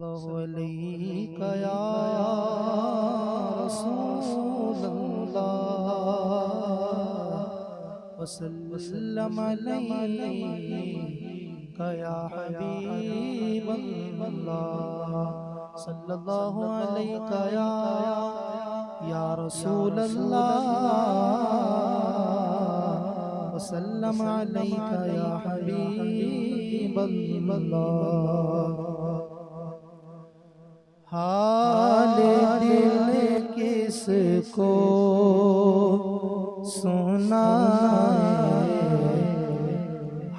علیک یا رسول اللہ وسلم علیک یا حبیب اللہ صلی اللہ علیک یا رسول اللہ وسلم علیک یا حبیب اللہ حال دل کس کو سنائے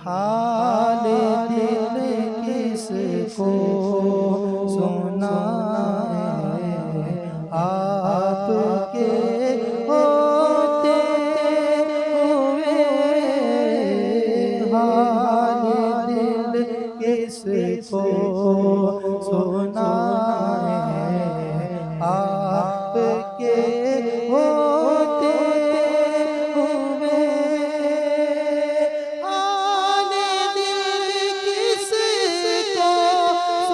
حال دل کس کو سنائے آپ کے ہوتے ہوئے حال دل کس کو سنائے آپ کے ہوتے ہوئے حال دل کس کو سنائے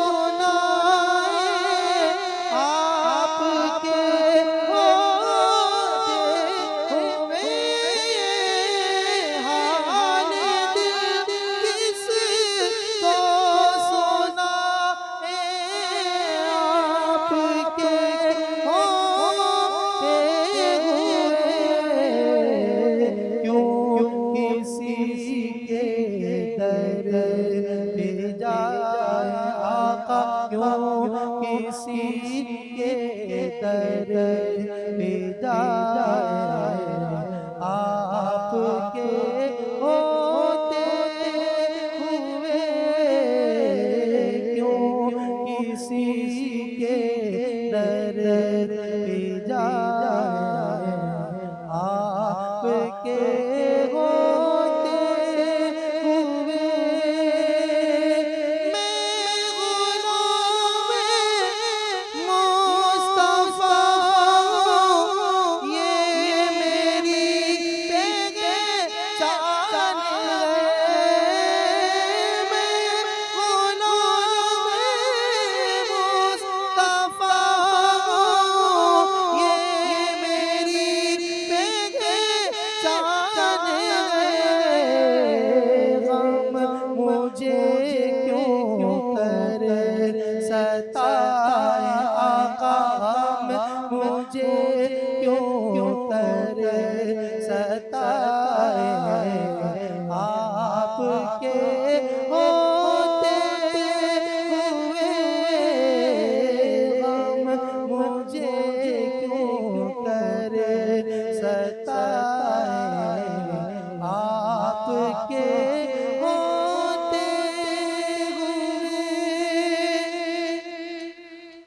آپ کے ہوتے ہوئے حال دل کس کو سنائے آپ کے کسی کے در پہ جائے آپ کے ہوتے ہوئے کیوں کسی کے در پہ جائے آپ کے ستائے آقا مجھے کیوں کر ستائے آپ کے ہوتے ہوئے غم مجھے کیوں کر ستائے آپ کے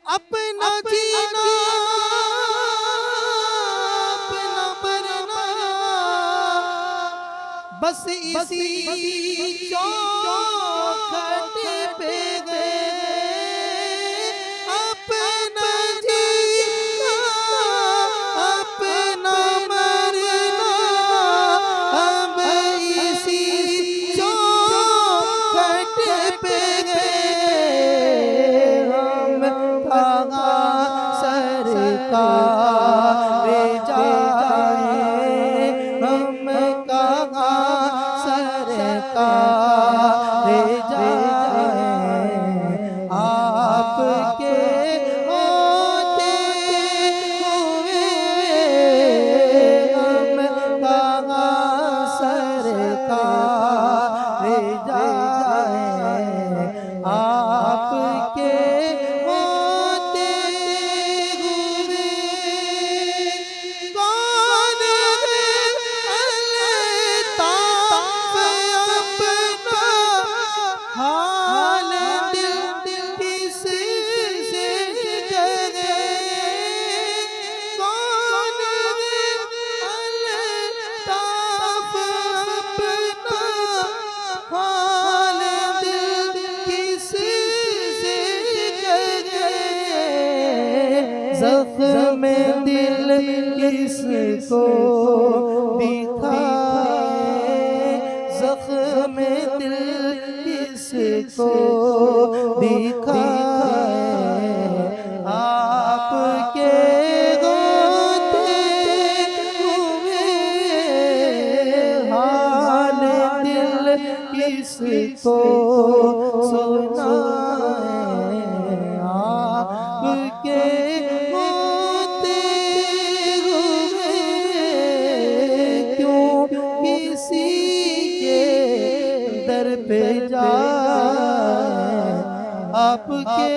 اپنا جینا اپنا مرنا بس اسی چوکھٹ پہ گئے اپنا جینا اپنا مرنا اب اسی چوکھٹ پہ گئے سرکار جائے ہم کہاں سرکار جائے آپ کے ہوتے ہوئے ہم کہاں سرکار جائے آپ کے زخم دل کس کو دکھائے زخم دل کس کو دکھائے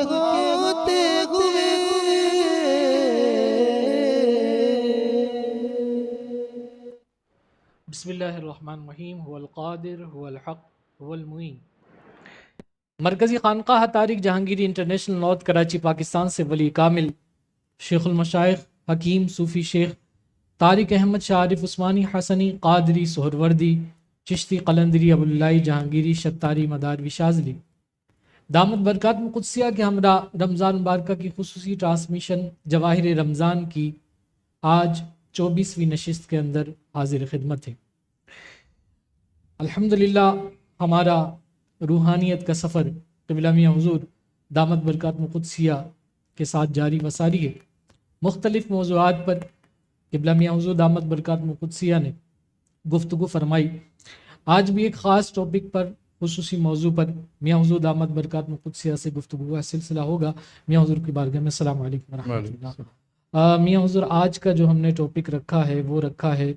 ہوتے ہوئے بسم اللہ الرحمن الرحیم هو القادر هو الحق هو المعین۔ مرکزی خانقاہ طارق جہانگیری انٹرنیشنل نارتھ کراچی پاکستان سے ولی کامل شیخ المشائخ حکیم صوفی شیخ طارق احمد شاہ عارف عثمانی حسنی قادری سہروردی چشتی قلندری ابواللہ جہانگیری شتاری مداروی شاذلی دامت برکات قدسیہ کے ہمراہ رمضان مبارکہ کی خصوصی ٹرانسمیشن جواہر رمضان کی آج 24ویں نشست کے اندر حاضر خدمت ہے۔ الحمدللہ ہمارا روحانیت کا سفر قبلہ میاں حضور دامت برکات قدسیہ کے ساتھ جاری و ساری ہے۔ مختلف موضوعات پر قبلہ میاں حضور دامت برکات قدسیہ نے گفتگو فرمائی۔ آج بھی ایک خاص ٹاپک پر خصوصی موضوع پر میاں حضور دامت برکات قدسیہ سے گفتگو کا سلسلہ ہوگا۔ میاں حضور کی بارگاہ میں السلام علیکم ورحمۃ اللہ۔ میاں حضور آج کا جو ہم نے ٹاپک رکھا ہے وہ رکھا ہے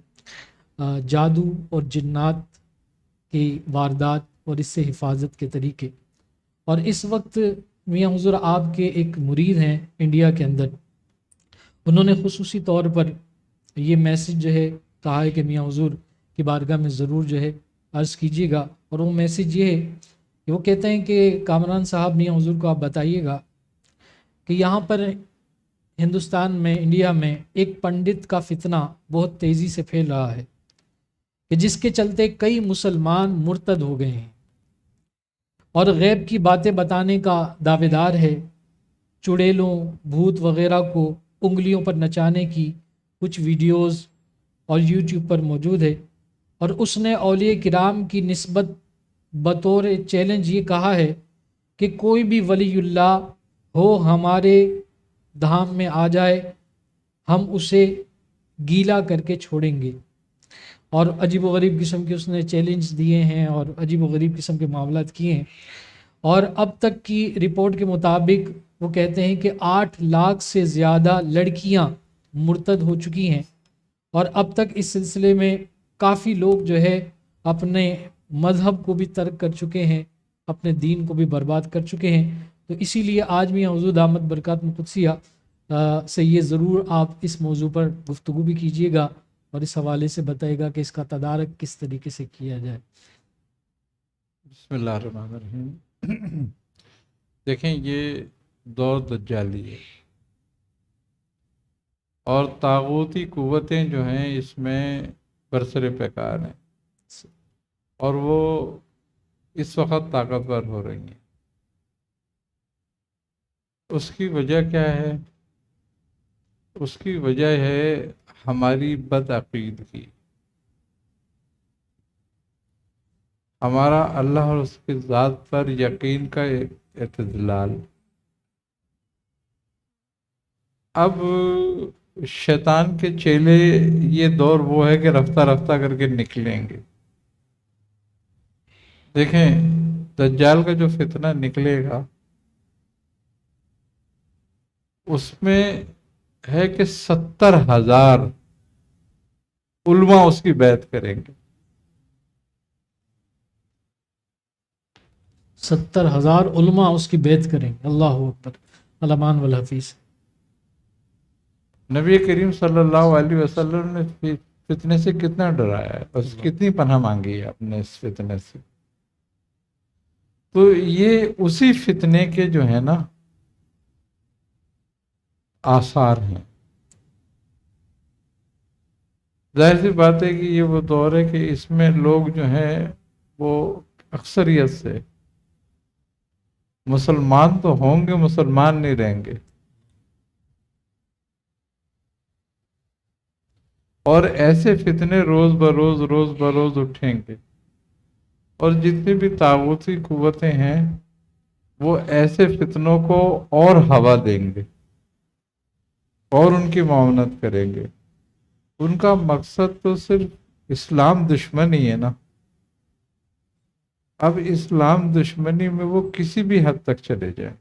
جادو اور جنات کی واردات اور اس سے حفاظت کے طریقے۔ اور اس وقت میاں حضور آپ کے ایک مرید ہیں انڈیا کے اندر، انہوں نے خصوصی طور پر یہ میسج جو ہے کہا ہے کہ میاں حضور کی بارگاہ میں ضرور جو ہے عرض کیجیے گا، اور وہ میسج یہ ہے کہ وہ کہتے ہیں کہ کامران صاحب میاں حضور کو آپ بتائیے گا کہ یہاں پر ہندوستان میں انڈیا میں ایک پنڈت کا فتنہ بہت تیزی سے پھیل رہا ہے کہ جس کے چلتے کئی مسلمان مرتد ہو گئے ہیں اور غیب کی باتیں بتانے کا دعوے دار ہے۔ چڑیلوں بھوت وغیرہ کو انگلیوں پر نچانے کی کچھ ویڈیوز اور یوٹیوب پر موجود ہے، اور اس نے اولیاء کرام کی نسبت بطور چیلنج یہ کہا ہے کہ کوئی بھی ولی اللہ ہو ہمارے دھام میں آ جائے ہم اسے گیلا کر کے چھوڑیں گے، اور عجیب و غریب قسم کے اس نے چیلنج دیے ہیں اور عجیب و غریب قسم کے معاملات کیے ہیں۔ اور اب تک کی رپورٹ کے مطابق وہ کہتے ہیں کہ 8 لاکھ سے زیادہ لڑکیاں مرتد ہو چکی ہیں، اور اب تک اس سلسلے میں کافی لوگ جو ہے اپنے مذہب کو بھی ترک کر چکے ہیں، اپنے دین کو بھی برباد کر چکے ہیں۔ تو اسی لیے آج میاں حضور دامت برکات قدسیہ سے یہ ضرور آپ اس موضوع پر گفتگو بھی کیجیے گا اور اس حوالے سے بتائے گا کہ اس کا تدارک کس طریقے سے کیا جائے۔ بسم اللہ الرحمن الرحیم۔ دیکھیں یہ دور دجالی ہے، اور طاغوتی قوتیں جو ہیں اس میں برسر پیکار ہیں، اور وہ اس وقت طاقتور ہو رہی ہیں۔ اس کی وجہ کیا ہے؟ اس کی وجہ ہے ہماری بدعقیدگی، ہمارا اللہ اور اس کی ذات پر یقین کا اعتدلال۔ اب شیطان کے چیلے یہ دور وہ ہے کہ رفتہ رفتہ کر کے نکلیں گے۔ دیکھیں دجال کا جو فتنہ نکلے گا اس میں ہے کہ 70,000 علماء اس کی بیعت کریں گے۔ 70,000 علماء اس کی بیعت کریں گے، اللہ اکبر، علمان والحفیظ۔ نبی کریم صلی اللہ علیہ وسلم نے فتنے سے کتنا ڈرایا ہے اور کتنی پناہ مانگی ہے اپنے اس فتنے سے۔ تو یہ اسی فتنے کے جو ہے نا آثار ہیں۔ ظاہر سی بات ہے کہ یہ وہ دور ہے کہ اس میں لوگ جو ہیں وہ اکثریت سے مسلمان تو ہوں گے، مسلمان نہیں رہیں گے، اور ایسے فتنے روز بروز اٹھیں گے، اور جتنی بھی طاغوتی قوتیں ہیں وہ ایسے فتنوں کو اور ہوا دیں گے اور ان کی معاونت کریں گے۔ ان کا مقصد تو صرف اسلام دشمنی ہے نا۔ اب اسلام دشمنی میں وہ کسی بھی حد تک چلے جائیں۔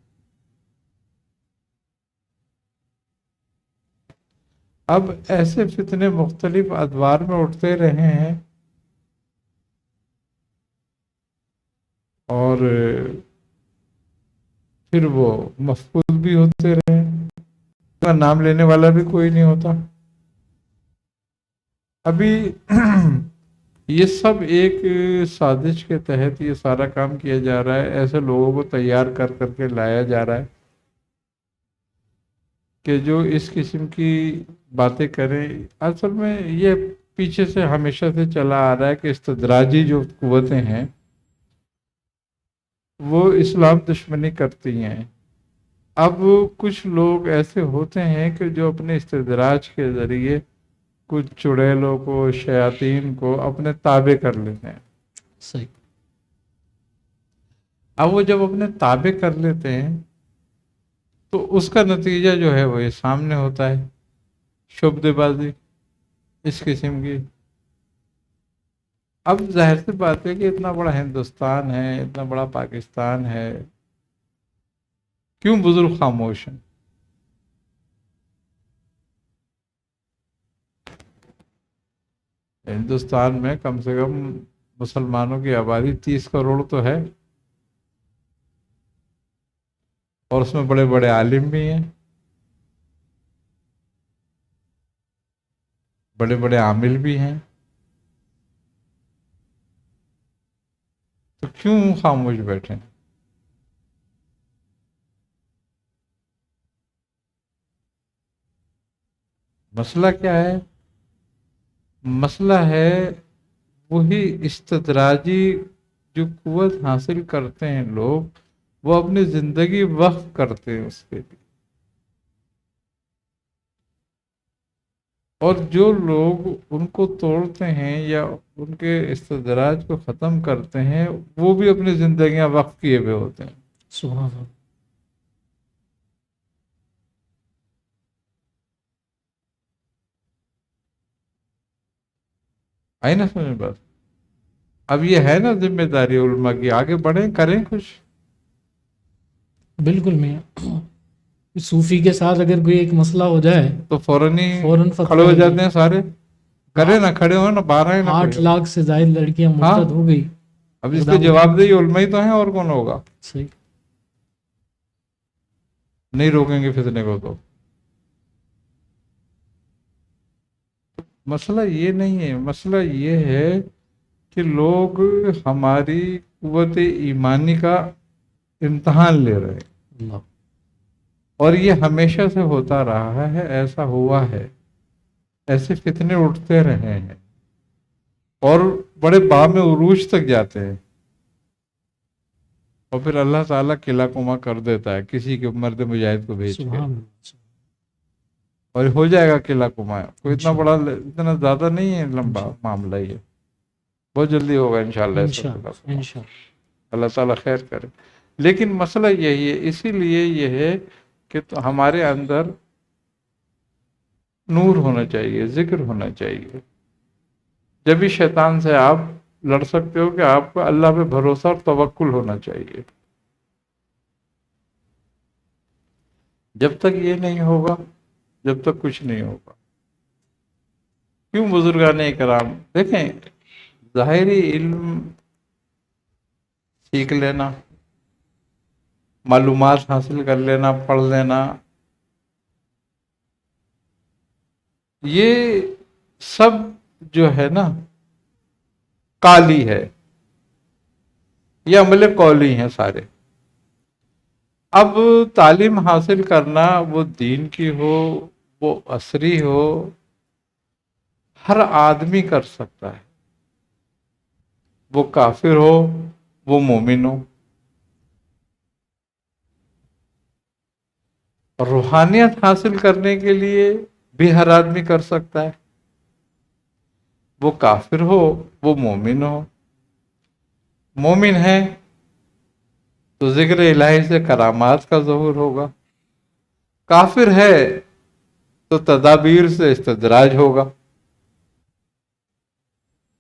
اب ایسے فتنے مختلف ادوار میں اٹھتے رہے ہیں، اور پھر وہ مفقود بھی ہوتے رہے، کا نام لینے والا بھی کوئی نہیں ہوتا۔ ابھی یہ سب ایک سازش کے تحت یہ سارا کام کیا جا رہا ہے، ایسے لوگوں کو تیار کر کر کے لایا جا رہا ہے کہ جو اس قسم کی باتیں کریں۔ اصل میں یہ پیچھے سے ہمیشہ سے چلا آ رہا ہے کہ استدراجی جو قوتیں ہیں وہ اسلام دشمنی کرتی ہیں۔ اب کچھ لوگ ایسے ہوتے ہیں کہ جو اپنے استدراج کے ذریعے کچھ چڑیلوں کو، شیاطین کو اپنے تابع کر لیتے ہیں۔ صحیح۔ اب وہ جب اپنے تابع کر لیتے ہیں تو اس کا نتیجہ جو ہے وہ یہ سامنے ہوتا ہے، شبدے بازی اس قسم کی۔ اب ظاہر سی بات ہے کہ اتنا بڑا ہندوستان ہے، اتنا بڑا پاکستان ہے، کیوں بزرگ خاموش ہیں؟ ہندوستان میں کم سے کم مسلمانوں کی آبادی 30 کروڑ تو ہے، اور اس میں بڑے بڑے عالم بھی ہیں، بڑے بڑے عامل بھی ہیں، تو کیوں خاموش بیٹھے؟ مسئلہ کیا ہے؟ مسئلہ ہے وہی استدراجی جو قوت حاصل کرتے ہیں لوگ، وہ اپنی زندگی وقف کرتے ہیں اس کے لیے، اور جو لوگ ان کو توڑتے ہیں یا ان کے استدراج کو ختم کرتے ہیں وہ بھی اپنی زندگیاں وقف کیے ہوئے ہوتے ہیں۔ سبحان اللہ۔ آئی نا سمجھ بات؟ اب یہ ہے نا ذمہ داری علماء کی، آگے بڑھیں، کریں کچھ۔ بالکل میاں، صوفی کے ساتھ اگر کوئی ایک مسئلہ ہو جائے تو فوراً ہی فوراً فتویٰ کھڑے ہو ہو جاتے ہیں سارے، کرے نہ کھڑے ہو نہ 12 نہ 8 لاکھ سے زائد لڑکیاں ہاں۔ مرتد ہو گئی۔ اب اس کے جواب دہی علماء ہی تو ہیں، اور کون ہوگا؟ صحیح۔ نہیں روکیں گے فتنے کو تو۔ مسئلہ یہ نہیں ہے، مسئلہ یہ ہے کہ لوگ ہماری قوت ایمانی کا امتحان لے رہے ہیں، اللہ۔ اور یہ ہمیشہ سے ہوتا رہا ہے، ایسا ہوا ہے، ایسے فتنے اٹھتے رہے ہیں اور بڑے بام عروج تک جاتے ہیں، اور پھر اللہ تعالیٰ قلعہ کما کر دیتا ہے کسی کے مرد مجاہد کو بھیج کے، سبحان اللہ۔ اور ہو جائے گا قلعہ کما۔ کوئی اتنا بڑا، اتنا زیادہ نہیں ہے لمبا معاملہ، یہ بہت جلدی ہوگا انشاءاللہ۔ انشاءاللہ۔ اللہ تعالیٰ خیر کرے۔ لیکن مسئلہ یہی ہے، اسی لیے یہ ہے کہ تو ہمارے اندر نور ہونا چاہیے، ذکر ہونا چاہیے، جبھی شیطان سے آپ لڑ سکتے ہو، کہ آپ کو اللہ پہ بھروسہ اور توکل ہونا چاہیے۔ جب تک یہ نہیں ہوگا، جب تک کچھ نہیں ہوگا۔ کیوں بزرگان اکرام، دیکھیں، ظاہری علم سیکھ لینا، معلومات حاصل کر لینا، پڑھ لینا، یہ سب جو ہے نا قالی ہے، یہ عمل قولی ہیں سارے۔ اب تعلیم حاصل کرنا، وہ دین کی ہو، وہ عصری ہو، ہر آدمی کر سکتا ہے، وہ کافر ہو، وہ مومن ہو۔ روحانیت حاصل کرنے کے لیے بھی ہر آدمی کر سکتا ہے، وہ کافر ہو، وہ مومن ہو۔ مومن ہے تو ذکر الہی سے کرامات کا ظہور ہوگا، کافر ہے تو تدابیر سے استدراج ہوگا،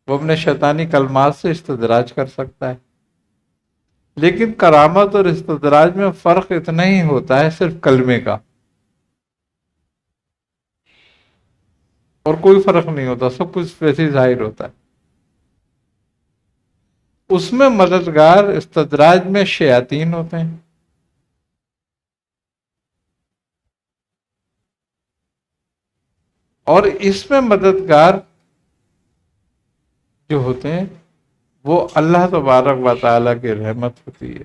وہ اپنے شیطانی کلمات سے استدراج کر سکتا ہے۔ لیکن کرامت اور استدراج میں فرق اتنا ہی ہوتا ہے، صرف کلمے کا، اور کوئی فرق نہیں ہوتا، سب کچھ ویسے ہی ظاہر ہوتا ہے۔ اس میں مددگار استدراج میں شیاطین ہوتے ہیں، اور اس میں مددگار جو ہوتے ہیں وہ اللہ تبارک و تعالیٰ کی رحمت ہوتی ہے.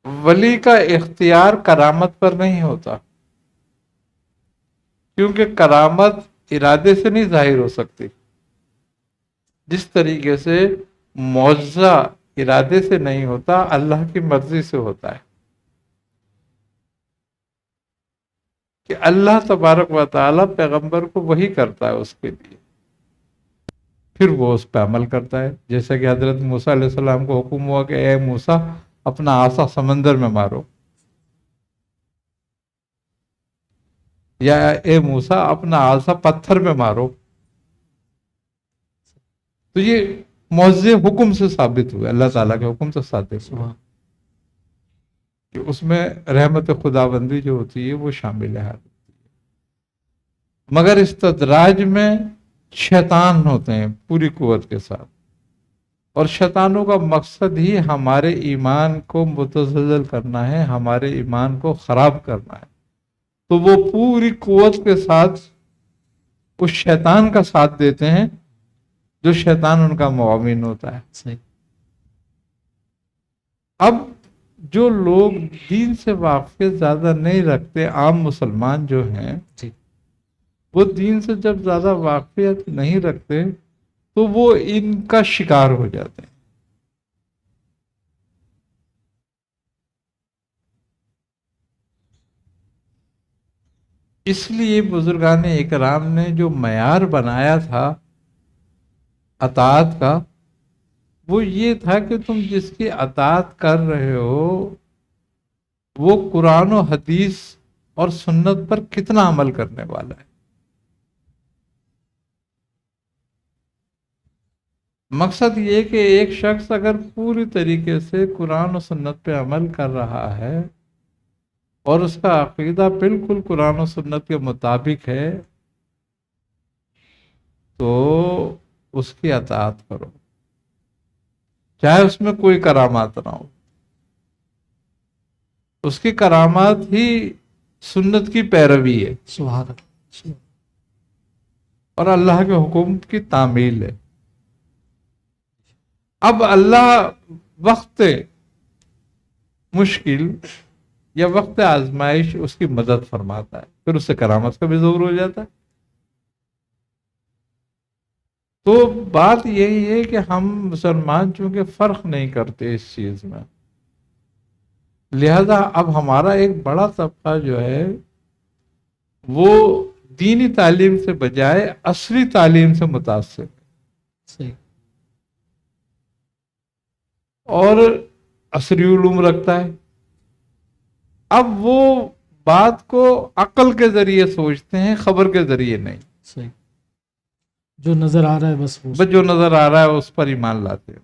ولی کا اختیار کرامت پر نہیں ہوتا، کیونکہ کرامت ارادے سے نہیں ظاہر ہو سکتی. جس طریقے سے معجزہ ارادے سے نہیں ہوتا، اللہ کی مرضی سے ہوتا ہے. کہ اللہ تبارک و تعالیٰ پیغمبر کو وحی کرتا ہے اس کے لیے، پھر وہ اس پہ عمل کرتا ہے. جیسے کہ حضرت موسیٰ علیہ السلام کو حکم ہوا کہ اے موسیٰ اپنا عصا سمندر میں مارو، یا اے موسیٰ اپنا عصا پتھر میں مارو. تو یہ معجزے حکم سے ثابت ہوئے، اللہ تعالیٰ کے حکم سے ثابت ہوئے کہ اس میں رحمت خداوندی جو ہوتی ہے وہ شامل ہے. مگر استدراج میں شیطان ہوتے ہیں پوری قوت کے ساتھ، اور شیطانوں کا مقصد ہی ہمارے ایمان کو متزلزل کرنا ہے، ہمارے ایمان کو خراب کرنا ہے. تو وہ پوری قوت کے ساتھ اس شیطان کا ساتھ دیتے ہیں جو شیطان ان کا معاون ہوتا ہے. صحیح. اب جو لوگ دین سے واقفیت زیادہ نہیں رکھتے، عام مسلمان جو ہیں جی. وہ دین سے جب زیادہ واقفیت نہیں رکھتے تو وہ ان کا شکار ہو جاتے ہیں. اس لیے بزرگان اکرام نے جو معیار بنایا تھا اطاعت کا، وہ یہ تھا کہ تم جس کی اطاعت کر رہے ہو وہ قرآن و حدیث اور سنت پر کتنا عمل کرنے والا ہے. مقصد یہ کہ ایک شخص اگر پوری طریقے سے قرآن و سنت پہ عمل کر رہا ہے اور اس کا عقیدہ بالکل قرآن و سنت کے مطابق ہے تو اس کی اطاعت کرو، چاہے اس میں کوئی کرامات نہ ہو. اس کی کرامات ہی سنت کی پیروی ہے سبحان اللہ. اور اللہ کے حکم کی تعمیل ہے. اب اللہ وقت مشکل یا وقت آزمائش اس کی مدد فرماتا ہے، پھر اس سے کرامت کا بھی ظہور ہو جاتا ہے. تو بات یہی ہے کہ ہم مسلمان چونکہ فرق نہیں کرتے اس چیز میں، لہذا اب ہمارا ایک بڑا طبقہ جو ہے وہ دینی تعلیم سے بجائے عصری تعلیم سے متاثر ہے صحیح. اور عصری علوم رکھتا ہے. اب وہ بات کو عقل کے ذریعے سوچتے ہیں، خبر کے ذریعے نہیں. صحیح. جو نظر آ رہا ہے بس جو نظر آ رہا ہے اس پر ایمان لاتے ہیں.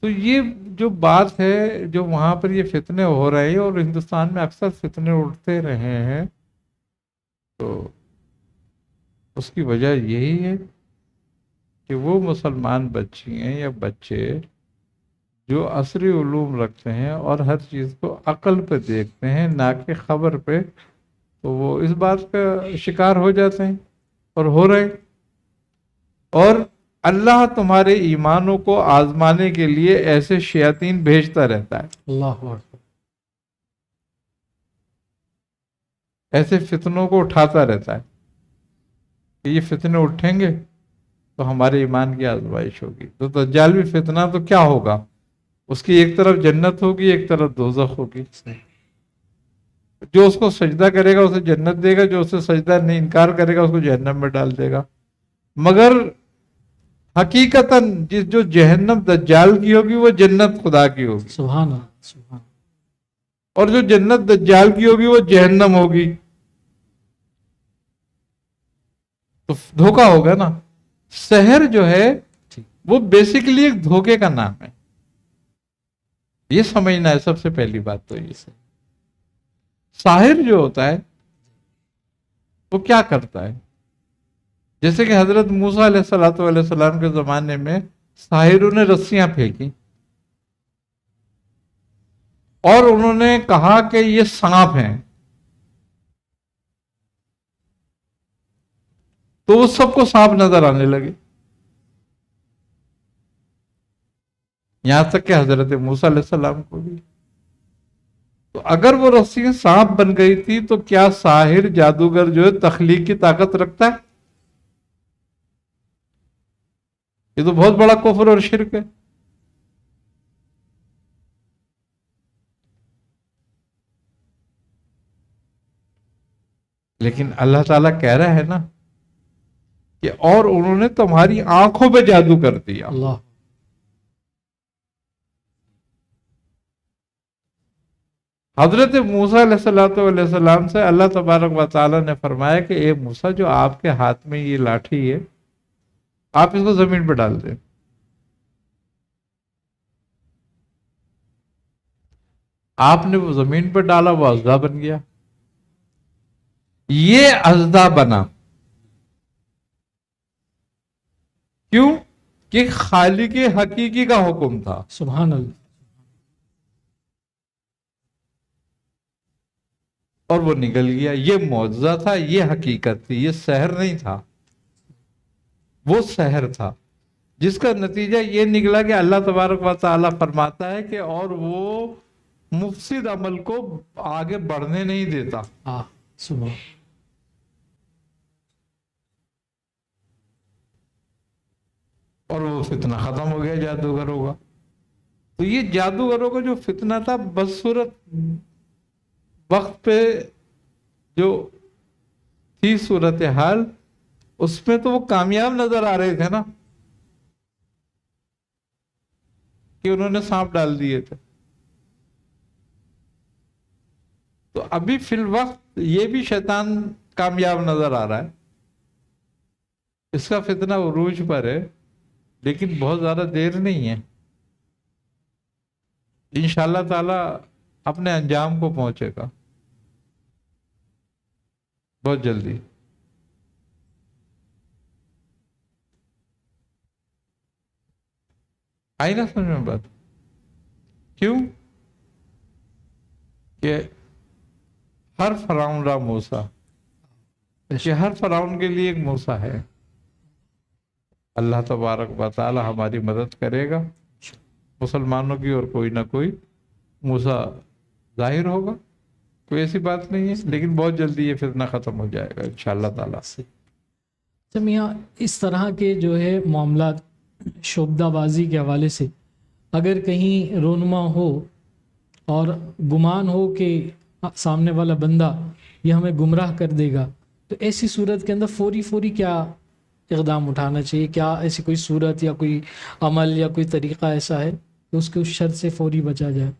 تو یہ جو بات ہے، جو وہاں پر یہ فتنے ہو رہے ہیں اور ہندوستان میں اکثر فتنے اٹھتے رہے ہیں، تو اس کی وجہ یہی ہے کہ وہ مسلمان بچیاں یا بچے جو عصری علوم رکھتے ہیں اور ہر چیز کو عقل پہ دیکھتے ہیں نہ کہ خبر پہ، تو وہ اس بات کا شکار ہو جاتے ہیں اور ہو رہے ہیں. اور اللہ تمہارے ایمانوں کو آزمانے کے لیے ایسے شیاطین بھیجتا رہتا ہے، اللہ اکبر، ایسے فتنوں کو اٹھاتا رہتا ہے کہ یہ فتنے اٹھیں گے تو ہمارے ایمان کی آزمائش ہوگی. تو دجال بھی فتنہ تو کیا ہوگا، اس کی ایک طرف جنت ہوگی ایک طرف دوزخ ہوگی. جو اس کو سجدہ کرے گا اسے جنت دے گا، جو اسے سجدہ نہیں انکار کرے گا اس کو جہنم میں ڈال دے گا. مگر حقیقتاً جو جہنم دجال کی ہوگی وہ جنت خدا کی ہوگی، سبحان اللہ سبحان. اور جو جنت دجال کی ہوگی وہ جہنم ہوگی. تو دھوکہ ہوگا نا. سحر جو ہے وہ بیسیکلی ایک دھوکے کا نام ہے، یہ سمجھنا ہے سب سے پہلی بات. تو یہ ساحر جو ہوتا ہے وہ کیا کرتا ہے، جیسے کہ حضرت موسیٰ علیہ السلام کے زمانے میں ساحروں نے رسیاں پھینکی اور انہوں نے کہا کہ یہ سانپ ہیں، تو وہ سب کو سانپ نظر آنے لگے، یہاں تک کہ حضرت موسیٰ علیہ السلام کو بھی۔ تو اگر وہ رسی سانپ بن گئی تھی تو کیا ساحر جادوگر جو ہے تخلیق کی طاقت رکھتا ہے؟ یہ تو بہت بڑا کفر اور شرک ہے۔ لیکن اللہ تعالیٰ کہہ رہا ہے نا کہ اور انہوں نے تمہاری آنکھوں پہ جادو کر دیا۔ اللہ، حضرت موسیٰ علیہ السلام سے اللہ تبارک و تعالیٰ نے فرمایا کہ اے موسیٰ، جو آپ کے ہاتھ میں یہ لاٹھی ہے آپ اس کو زمین پہ ڈال دیں۔ آپ نے وہ زمین پہ ڈالا، وہ اژدھا بن گیا۔ یہ اژدھا بنا کیوں؟ کہ خالق حقیقی کا حکم تھا۔ سبحان اللہ، اور وہ نکل گیا۔ یہ معجزہ تھا، یہ حقیقت تھی، یہ سحر نہیں تھا، وہ سحر تھا جس کا نتیجہ یہ نکلا کہ اللہ تبارک و تعالیٰ فرماتا ہے کہ اور وہ مفسد عمل کو آگے بڑھنے نہیں دیتا۔ سبحان، اور وہ فتنہ ختم ہو گیا جادوگروں کا۔ تو یہ جادوگروں کا جو فتنہ تھا، بدصورت وقت پہ جو تھی صورتحال، اس میں تو وہ کامیاب نظر آ رہے تھے نا، کہ انہوں نے سانپ ڈال دیے تھے۔ تو ابھی فی الوقت یہ بھی شیطان کامیاب نظر آ رہا ہے، اس کا فتنہ عروج پر ہے، لیکن بہت زیادہ دیر نہیں ہے، انشاءاللہ تعالی اپنے انجام کو پہنچے گا بہت جلدی۔ آئی نا سمجھ میں بات؟ کیوں کہ ہر فرعون را موسیٰ، کہ ہر فرعون کے لیے ایک موسیٰ ہے۔ اللہ تبارک و تعالی ہماری مدد کرے گا، مسلمانوں کی اور کوئی نہ کوئی موسیٰ ظاہر ہوگا، کوئی ایسی بات نہیں ہے، لیکن بہت جلدی یہ فتنہ ختم ہو جائے گا انشاءاللہ تعالی سے۔ میاں اس طرح کے جو ہے معاملات شعبدہ بازی کے حوالے سے اگر کہیں رونما ہو اور گمان ہو کہ سامنے والا بندہ یہ ہمیں گمراہ کر دے گا، تو ایسی صورت کے اندر فوری کیا اقدام اٹھانا چاہیے؟ کیا ایسی کوئی صورت یا کوئی عمل یا کوئی طریقہ ایسا ہے کہ اس کے اس شر سے فوری بچا جائے؟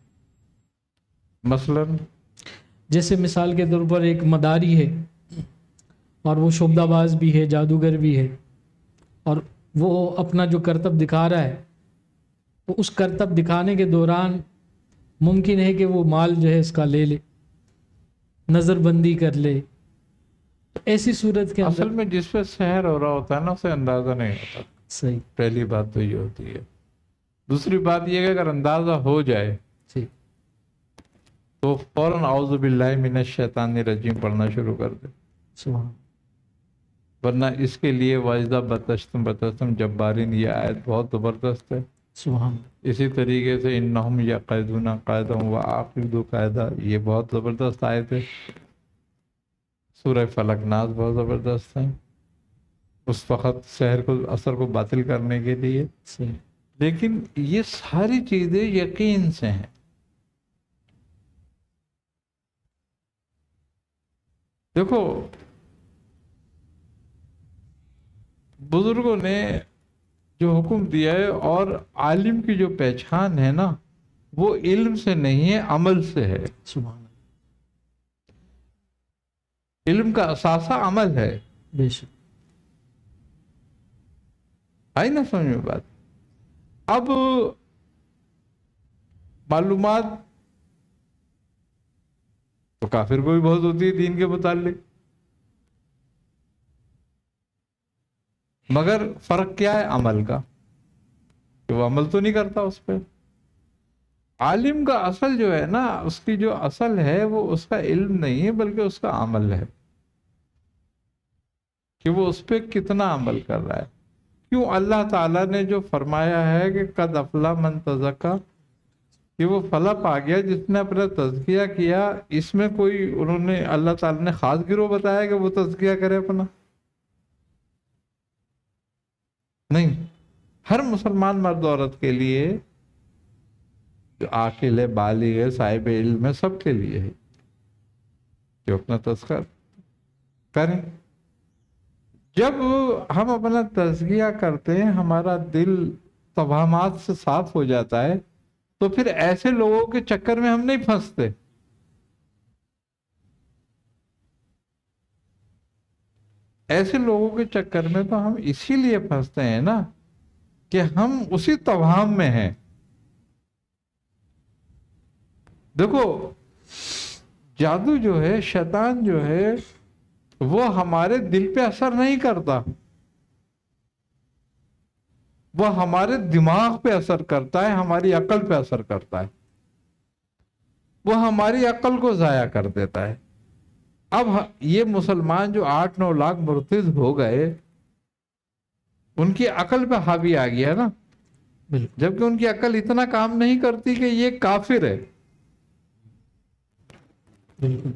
مثلا جیسے مثال کے طور پر ایک مداری ہے اور وہ شعبدہ باز بھی ہے، جادوگر بھی ہے، اور وہ اپنا جو کرتب دکھا رہا ہے، تو اس کرتب دکھانے کے دوران ممکن ہے کہ وہ مال جو ہے اس کا لے لے، نظر بندی کر لے۔ تو ایسی صورت کے اصل اندر میں جس پہ سحر ہو رہا ہوتا ہے نا، اسے اندازہ نہیں ہوتا۔ صحیح، پہلی بات تو یہ ہوتی ہے۔ دوسری بات یہ کہ اگر اندازہ ہو جائے صحیح، تو فوراً اعوذ باللہ من الشیطان الرجیم پڑھنا شروع کر دے، سبحان، ورنہ اس کے لیے واجدہ بتشتم بتشتم جبارین، یہ آیت بہت زبردست ہے۔ سبحان، اسی طریقے سے انہم یقیدون قاعدہ وعاقدوا قاعدہ، یہ بہت زبردست آیت ہے۔ سورہ فلق ناس بہت زبردست ہے اس وقت سحر کو، اثر کو باطل کرنے کے لیے۔ صحیح، لیکن یہ ساری چیزیں یقین سے ہیں۔ دیکھو بزرگوں نے جو حکم دیا ہے، اور عالم کی جو پہچان ہے نا، وہ علم سے نہیں ہے، عمل سے ہے۔ سبحان، علم کا اثاثہ عمل ہے۔ بے شک، آئی نا سمجھ میں بات؟ اب معلومات تو کافر کو بھی بہت ہوتی ہے دین کے متعلق، مگر فرق کیا ہے عمل کا، کہ وہ عمل تو نہیں کرتا اس پہ۔ عالم کا اصل جو ہے نا، اس کی جو اصل ہے وہ اس کا علم نہیں ہے، بلکہ اس کا عمل ہے۔ کہ وہ اس پہ کتنا عمل کر رہا ہے. کیوں اللہ تعالیٰ نے جو فرمایا ہے کہ قد افلح من تزکا، کہ وہ فلاح پا گیا جس نے اپنا تزکیہ کیا، اس میں کوئی انہوں نے اللہ تعالیٰ نے خاص گروہ بتایا کہ وہ تزکیہ کرے اپنا؟ نہیں، ہر مسلمان مرد عورت کے لیے، جو عاقل ہے، بالغ ہے، صاحب علم ہے، سب کے لیے ہے جو اپنا تذکرہ کریں. جب ہم اپنا تزکیہ کرتے ہیں، ہمارا دل توہمات سے صاف ہو جاتا ہے، تو پھر ایسے لوگوں کے چکر میں ہم نہیں پھنستے. ایسے لوگوں کے چکر میں تو ہم اسی لیے پھنستے ہیں نا کہ ہم اسی توہم میں ہیں. دیکھو، جادو جو ہے، شیطان جو ہے، وہ ہمارے دل پہ اثر نہیں کرتا، وہ ہمارے دماغ پہ اثر کرتا ہے، ہماری عقل پہ اثر کرتا ہے، وہ ہماری عقل کو ضائع کر دیتا ہے. اب یہ مسلمان جو 8-9 لاکھ مرتد ہو گئے، ان کی عقل پہ حاوی آ گیا نا، بالکل جبکہ ان کی عقل اتنا کام نہیں کرتی کہ یہ کافر ہے. بالکل.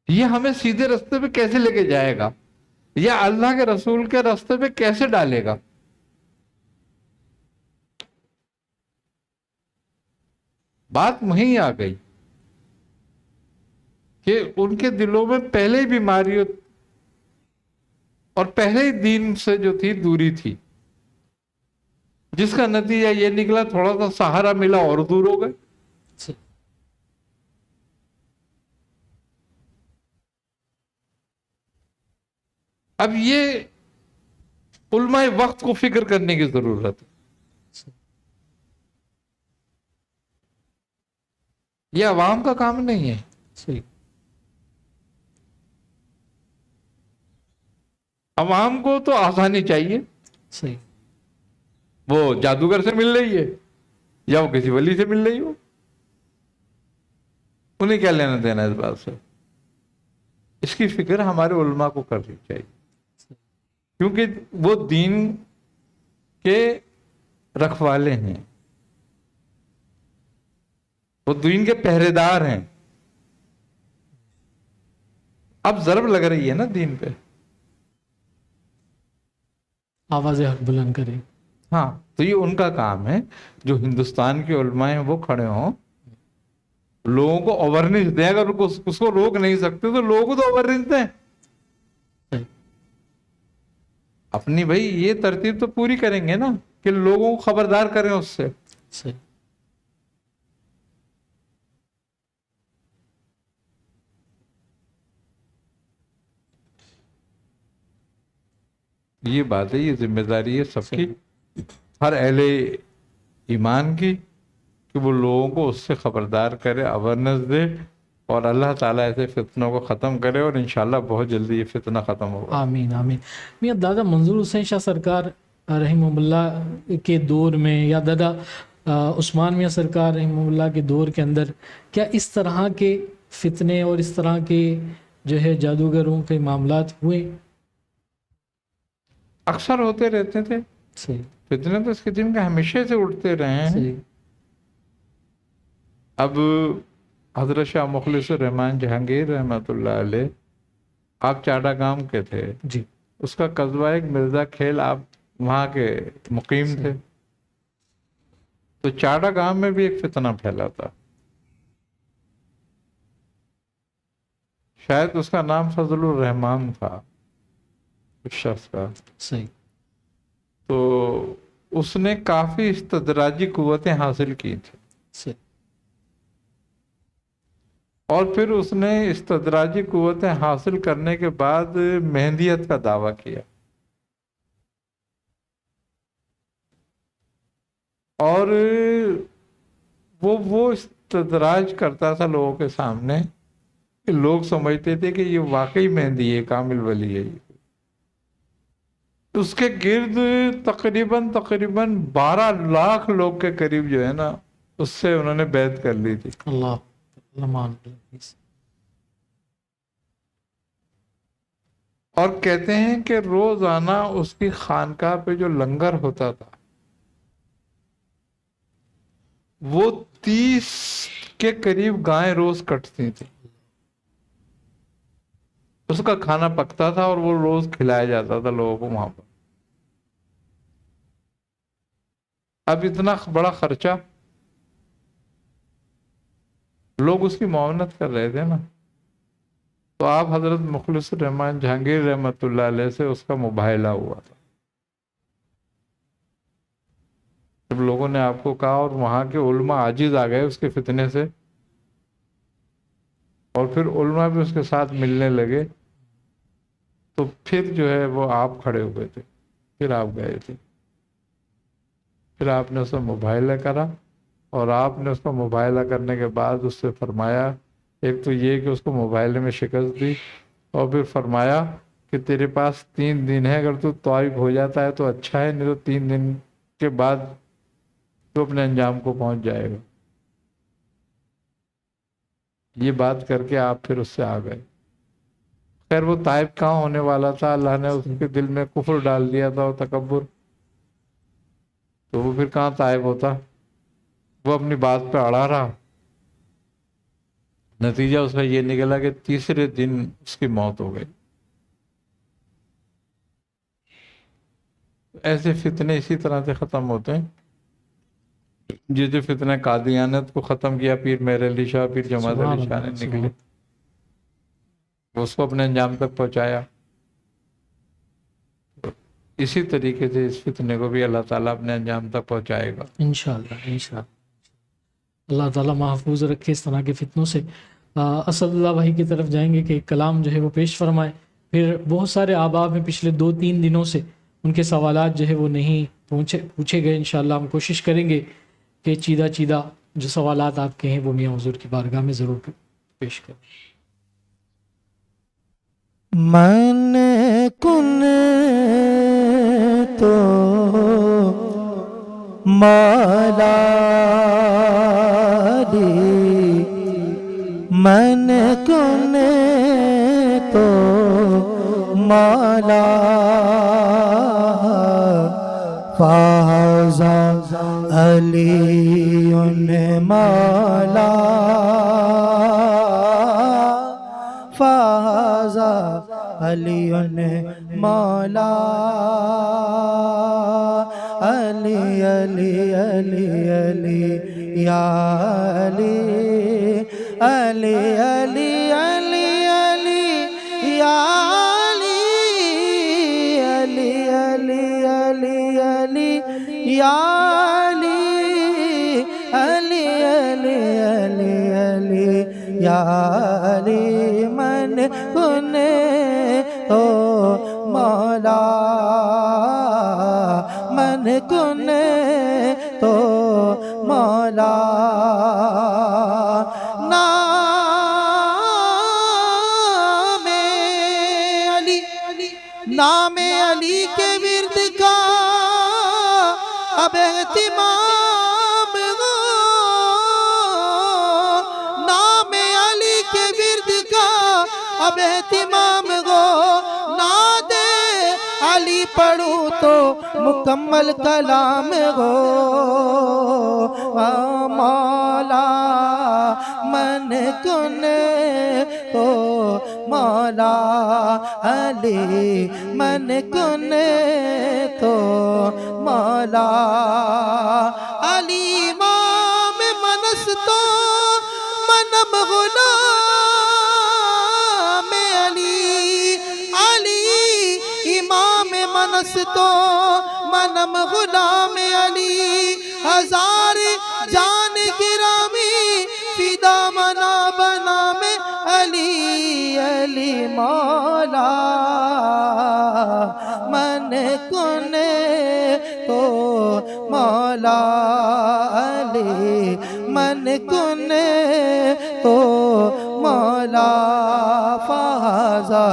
یہ ہمیں سیدھے راستے پہ کیسے لے کے جائے گا، یا اللہ کے رسول کے راستے پہ کیسے ڈالے گا؟ بات وہیں آ گئی کہ ان کے دلوں میں پہلے ہی بیماری اور پہلے ہی دین سے جو تھی دوری تھی، جس کا نتیجہ یہ نکلا تھوڑا سا سہارا ملا اور دور ہو گئے. اب یہ علماء وقت کو فکر کرنے کی ضرورت ہے. یہ عوام کا کام نہیں ہے. صحیح. عوام کو تو آسانی چاہیے، صحیح. وہ جادوگر سے مل رہی ہے یا وہ کسی ولی سے مل رہی ہو، انہیں کیا لینا دینا اس بات سے. اس کی فکر ہمارے علماء کو کرنی چاہیے، کیونکہ وہ دین کے رکھوالے ہیں، وہ دین کے پہرے دار ہیں. اب ضرب لگ رہی ہے نا دین پہ، آواز حق بلند کریں. ہاں، تو یہ ان کا کام ہے. جو ہندوستان کے علماء ہیں وہ کھڑے ہوں، لوگوں کو اوورنیس دیں. اگر اس کو روک نہیں سکتے تو لوگوں کو تو اوورنیس دیں. اپنی بھائی یہ ترتیب تو پوری کریں گے نا کہ لوگوں کو خبردار کریں اس سے. صحیح. یہ بات ہے، یہ ذمہ داری ہے سب کی، ہر اہل ایمان کی، کہ وہ لوگوں کو اس سے خبردار کرے، اویرنس دے، اور اللہ تعالیٰ ایسے فتنوں کو ختم کرے. اور انشاءاللہ بہت جلدی یہ فتنہ ختم ہوگا. آمین آمین. میاں دادا منظور حسین شاہ سرکار رحمہ اللہ کے دور میں، یا دادا عثمان میاں سرکار رحمہ اللہ کے دور کے اندر، کیا اس طرح کے فتنے اور اس طرح کے جو ہے جادوگروں کے معاملات ہوئے؟ اکثر ہوتے رہتے تھے. صحیح. فتنے تو اس قسم کے ہمیشہ سے اٹھتے رہے ہیں. صحیح. اب حضرت شاہ مخلص الرحمن جہانگیر رحمۃ اللہ علیہ، آپ چاٹا گام کے تھے، جی. اس کا قصبہ ایک مرزا کھیل، آپ وہاں کے مقیم تھے. تو چاٹا گام میں بھی ایک فتنہ پھیلا تھا، شاید اس کا نام فضل الرحمان تھا اس شخص کا. صحیح. تو اس نے کافی استدراجی قوتیں حاصل کی تھی، صحیح. اور پھر اس نے استدراجی قوتیں حاصل کرنے کے بعد مہندیت کا دعویٰ کیا، اور وہ استدراج کرتا تھا لوگوں کے سامنے کہ لوگ سمجھتے تھے کہ یہ واقعی مہندی ہے، کامل ولی ہے. اس کے گرد تقریباً 12 لاکھ لوگ کے قریب جو ہے نا، اس سے انہوں نے بیعت کر لی تھی. اللہ. اور کہتے ہیں کہ روزانہ اس کی خانقاہ پہ جو لنگر ہوتا تھا وہ 30 کے قریب گائیں روز کٹتی تھی، اس کا کھانا پکتا تھا اور وہ روز کھلایا جاتا تھا لوگوں کو وہاں پر۔ اب اتنا بڑا خرچہ، لوگ اس کی معاونت کر رہے تھے نا، تو آپ حضرت مخلص الرحمن جہانگیر رحمۃ اللہ علیہ سے اس کا مباہلہ ہوا تھا۔ جب لوگوں نے آپ کو کہا اور وہاں کے علماء عاجز آ گئے اس کے فتنے سے، اور پھر علماء بھی اس کے ساتھ ملنے لگے، تو پھر جو ہے وہ آپ کھڑے ہوئے تھے، پھر آپ گئے تھے، پھر آپ نے اس سے مباہلہ کرا، اور آپ نے اس کا مباہلہ کرنے کے بعد اس سے فرمایا، ایک تو یہ کہ اس کو مباہلے میں شکست دی، اور پھر فرمایا کہ تیرے پاس 3 دن ہے، اگر تو طائف ہو جاتا ہے تو اچھا ہے، نہیں تو 3 دن کے بعد تو اپنے انجام کو پہنچ جائے گا۔ یہ بات کر کے آپ پھر اس سے آ گئے۔ خیر وہ طائف کہاں ہونے والا تھا، اللہ نے اس کے دل میں کفر ڈال دیا تھا اور تکبر، تو وہ پھر کہاں طائف ہوتا، وہ اپنی بات پہ اڑا رہا۔ نتیجہ اس کا یہ نکلا کہ تیسرے دن اس کی موت ہو گئی۔ ایسے فتنے اسی طرح سے ختم ہوتے ہیں، جیسے فتنہ قادیانیت کو ختم کیا پیر مہر علی شاہ، پیر جماعت سبحان علی شاہ نے اللہ، نکلے، سبحان اس کو اپنے انجام تک پہنچایا۔ اسی طریقے سے اس فتنے کو بھی اللہ تعالیٰ اپنے انجام تک پہنچائے گا۔ انشاءاللہ انشاءاللہ اللہ تعالیٰ محفوظ رکھے اس طرح کے فتنوں سے۔ اسد اللہ بھائی کی طرف جائیں گے کہ ایک کلام جو ہے وہ پیش فرمائے، پھر بہت سارے آباب میں پچھلے 2-3 دنوں سے ان کے سوالات جو ہے وہ نہیں پوچھے گئے۔ انشاءاللہ ہم کوشش کریں گے کہ چیدہ جو سوالات آپ کے ہیں وہ میاں حضور کی بارگاہ میں ضرور پیش کریں۔ من کن تو مالا دی، من کن تو مالا فاضا علی مالا، فاضا علی مولا، علی علی علی علی یا علی، علی علی علی علی یا علی، علی علی علی علی یا علی، علی علی علی علی یا علی، من کنے تو مولا، من کنے تو مولا، نام علی، نام علی کے ورد کا اب اہتمام ہو، نام علی کے ورد کا اب اہتمام ہو، ناد علی پڑھوں تو مکمل کلام ہو، مولا من کنے تو مولا، علی من کنے تو مولا، علی امام منس تو منم غلام علی، علی امام منس تو منم غلام علی، ہزار جان گرامی فدا منا بنا میں علی، علی مولا من کنے تو مولا، علی من کنے تو مولا، فاضا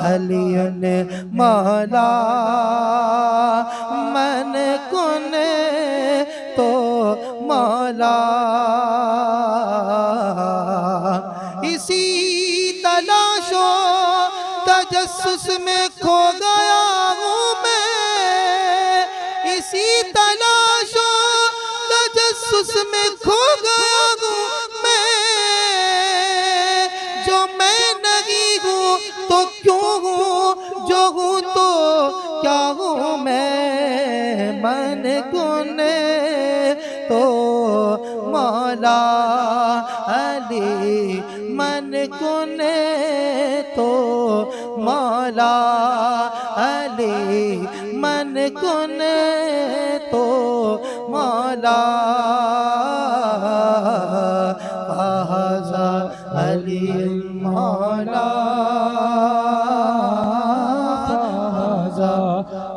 علی مولا، من کنے تو مولا، اسی تلاش و تجسس میں مولا علی من کنے تو مولا علی من کنے تو مولا فہذا علی مولا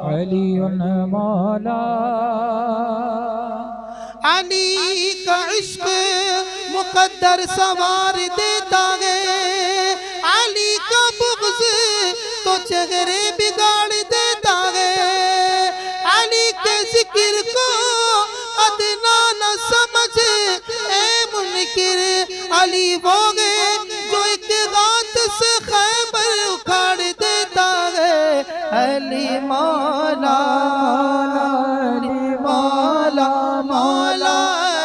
علی مولا علی کا عشق مقدر سوار دیتا ہے علی کا بغض تو چہرے بگاڑ دیتا ہے علی کے ذکر کو ادنا نہ سمجھ اے منکر علی وہ ہے جو ایک غات سے خیبر اکھاڑ دیتا ہے علی مولا علی مولا مولا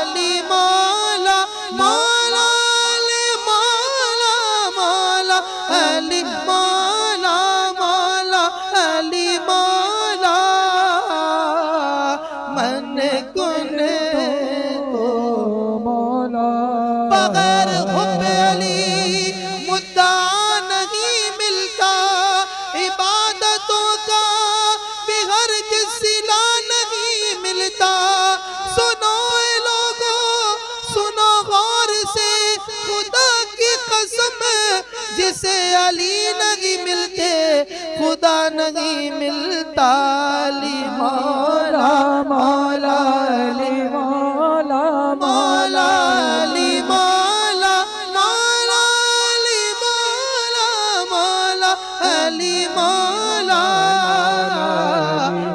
علی مولا مولا علی مولا مولا علی مولا مولا علی مولا من کنے تو مولا بغیر حب علی مدعا نہیں ملتا عبادتوں کا بھی ہر صلہ نہیں ملتا سنو اے لوگو سنو غور سے خدا کی قسم جسے علی نہیں ملتے خدا نہیں ملتا علی مولا مولا علی مولا مولا علی مولا مولا علی مولا مولا علی مولا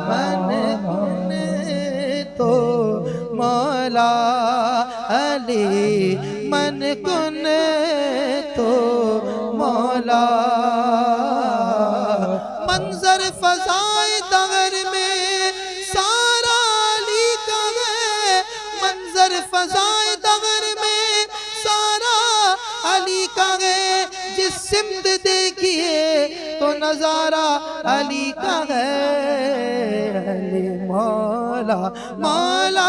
من کنے تو مولا علی من کنے تو مولا منظر فضائے دغر میں سارا علی کا ہے منظر فضائے دغر میں سارا علی کا ہے جس سمت دیکھیے تو نظارہ علی کا ہے علی مولا مولا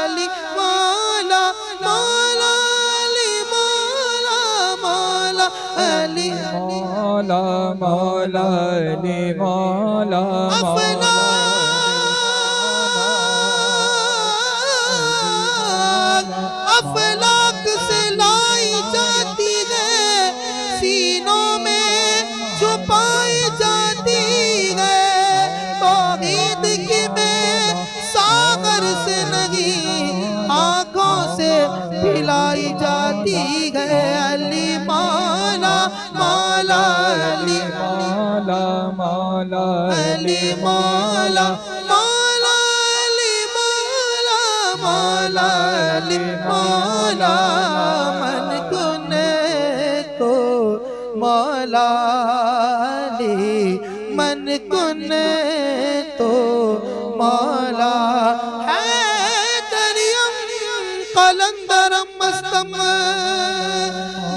علی مولا مولا علی مولا مولا علی مولا مولا علی مولا افلاک سے لائی جاتی ہے سینوں میں چھپائی جاتی ہے توحید کی میں ساغر سے نہیں آنکھوں سے پلائی جاتی ہے علی مولا مولا علی مولا مولا علی مولا مولا علی مولا مولا علی مولا من کنے تو مولا علی من کنے تو مولا حیدریم قلندرم مستم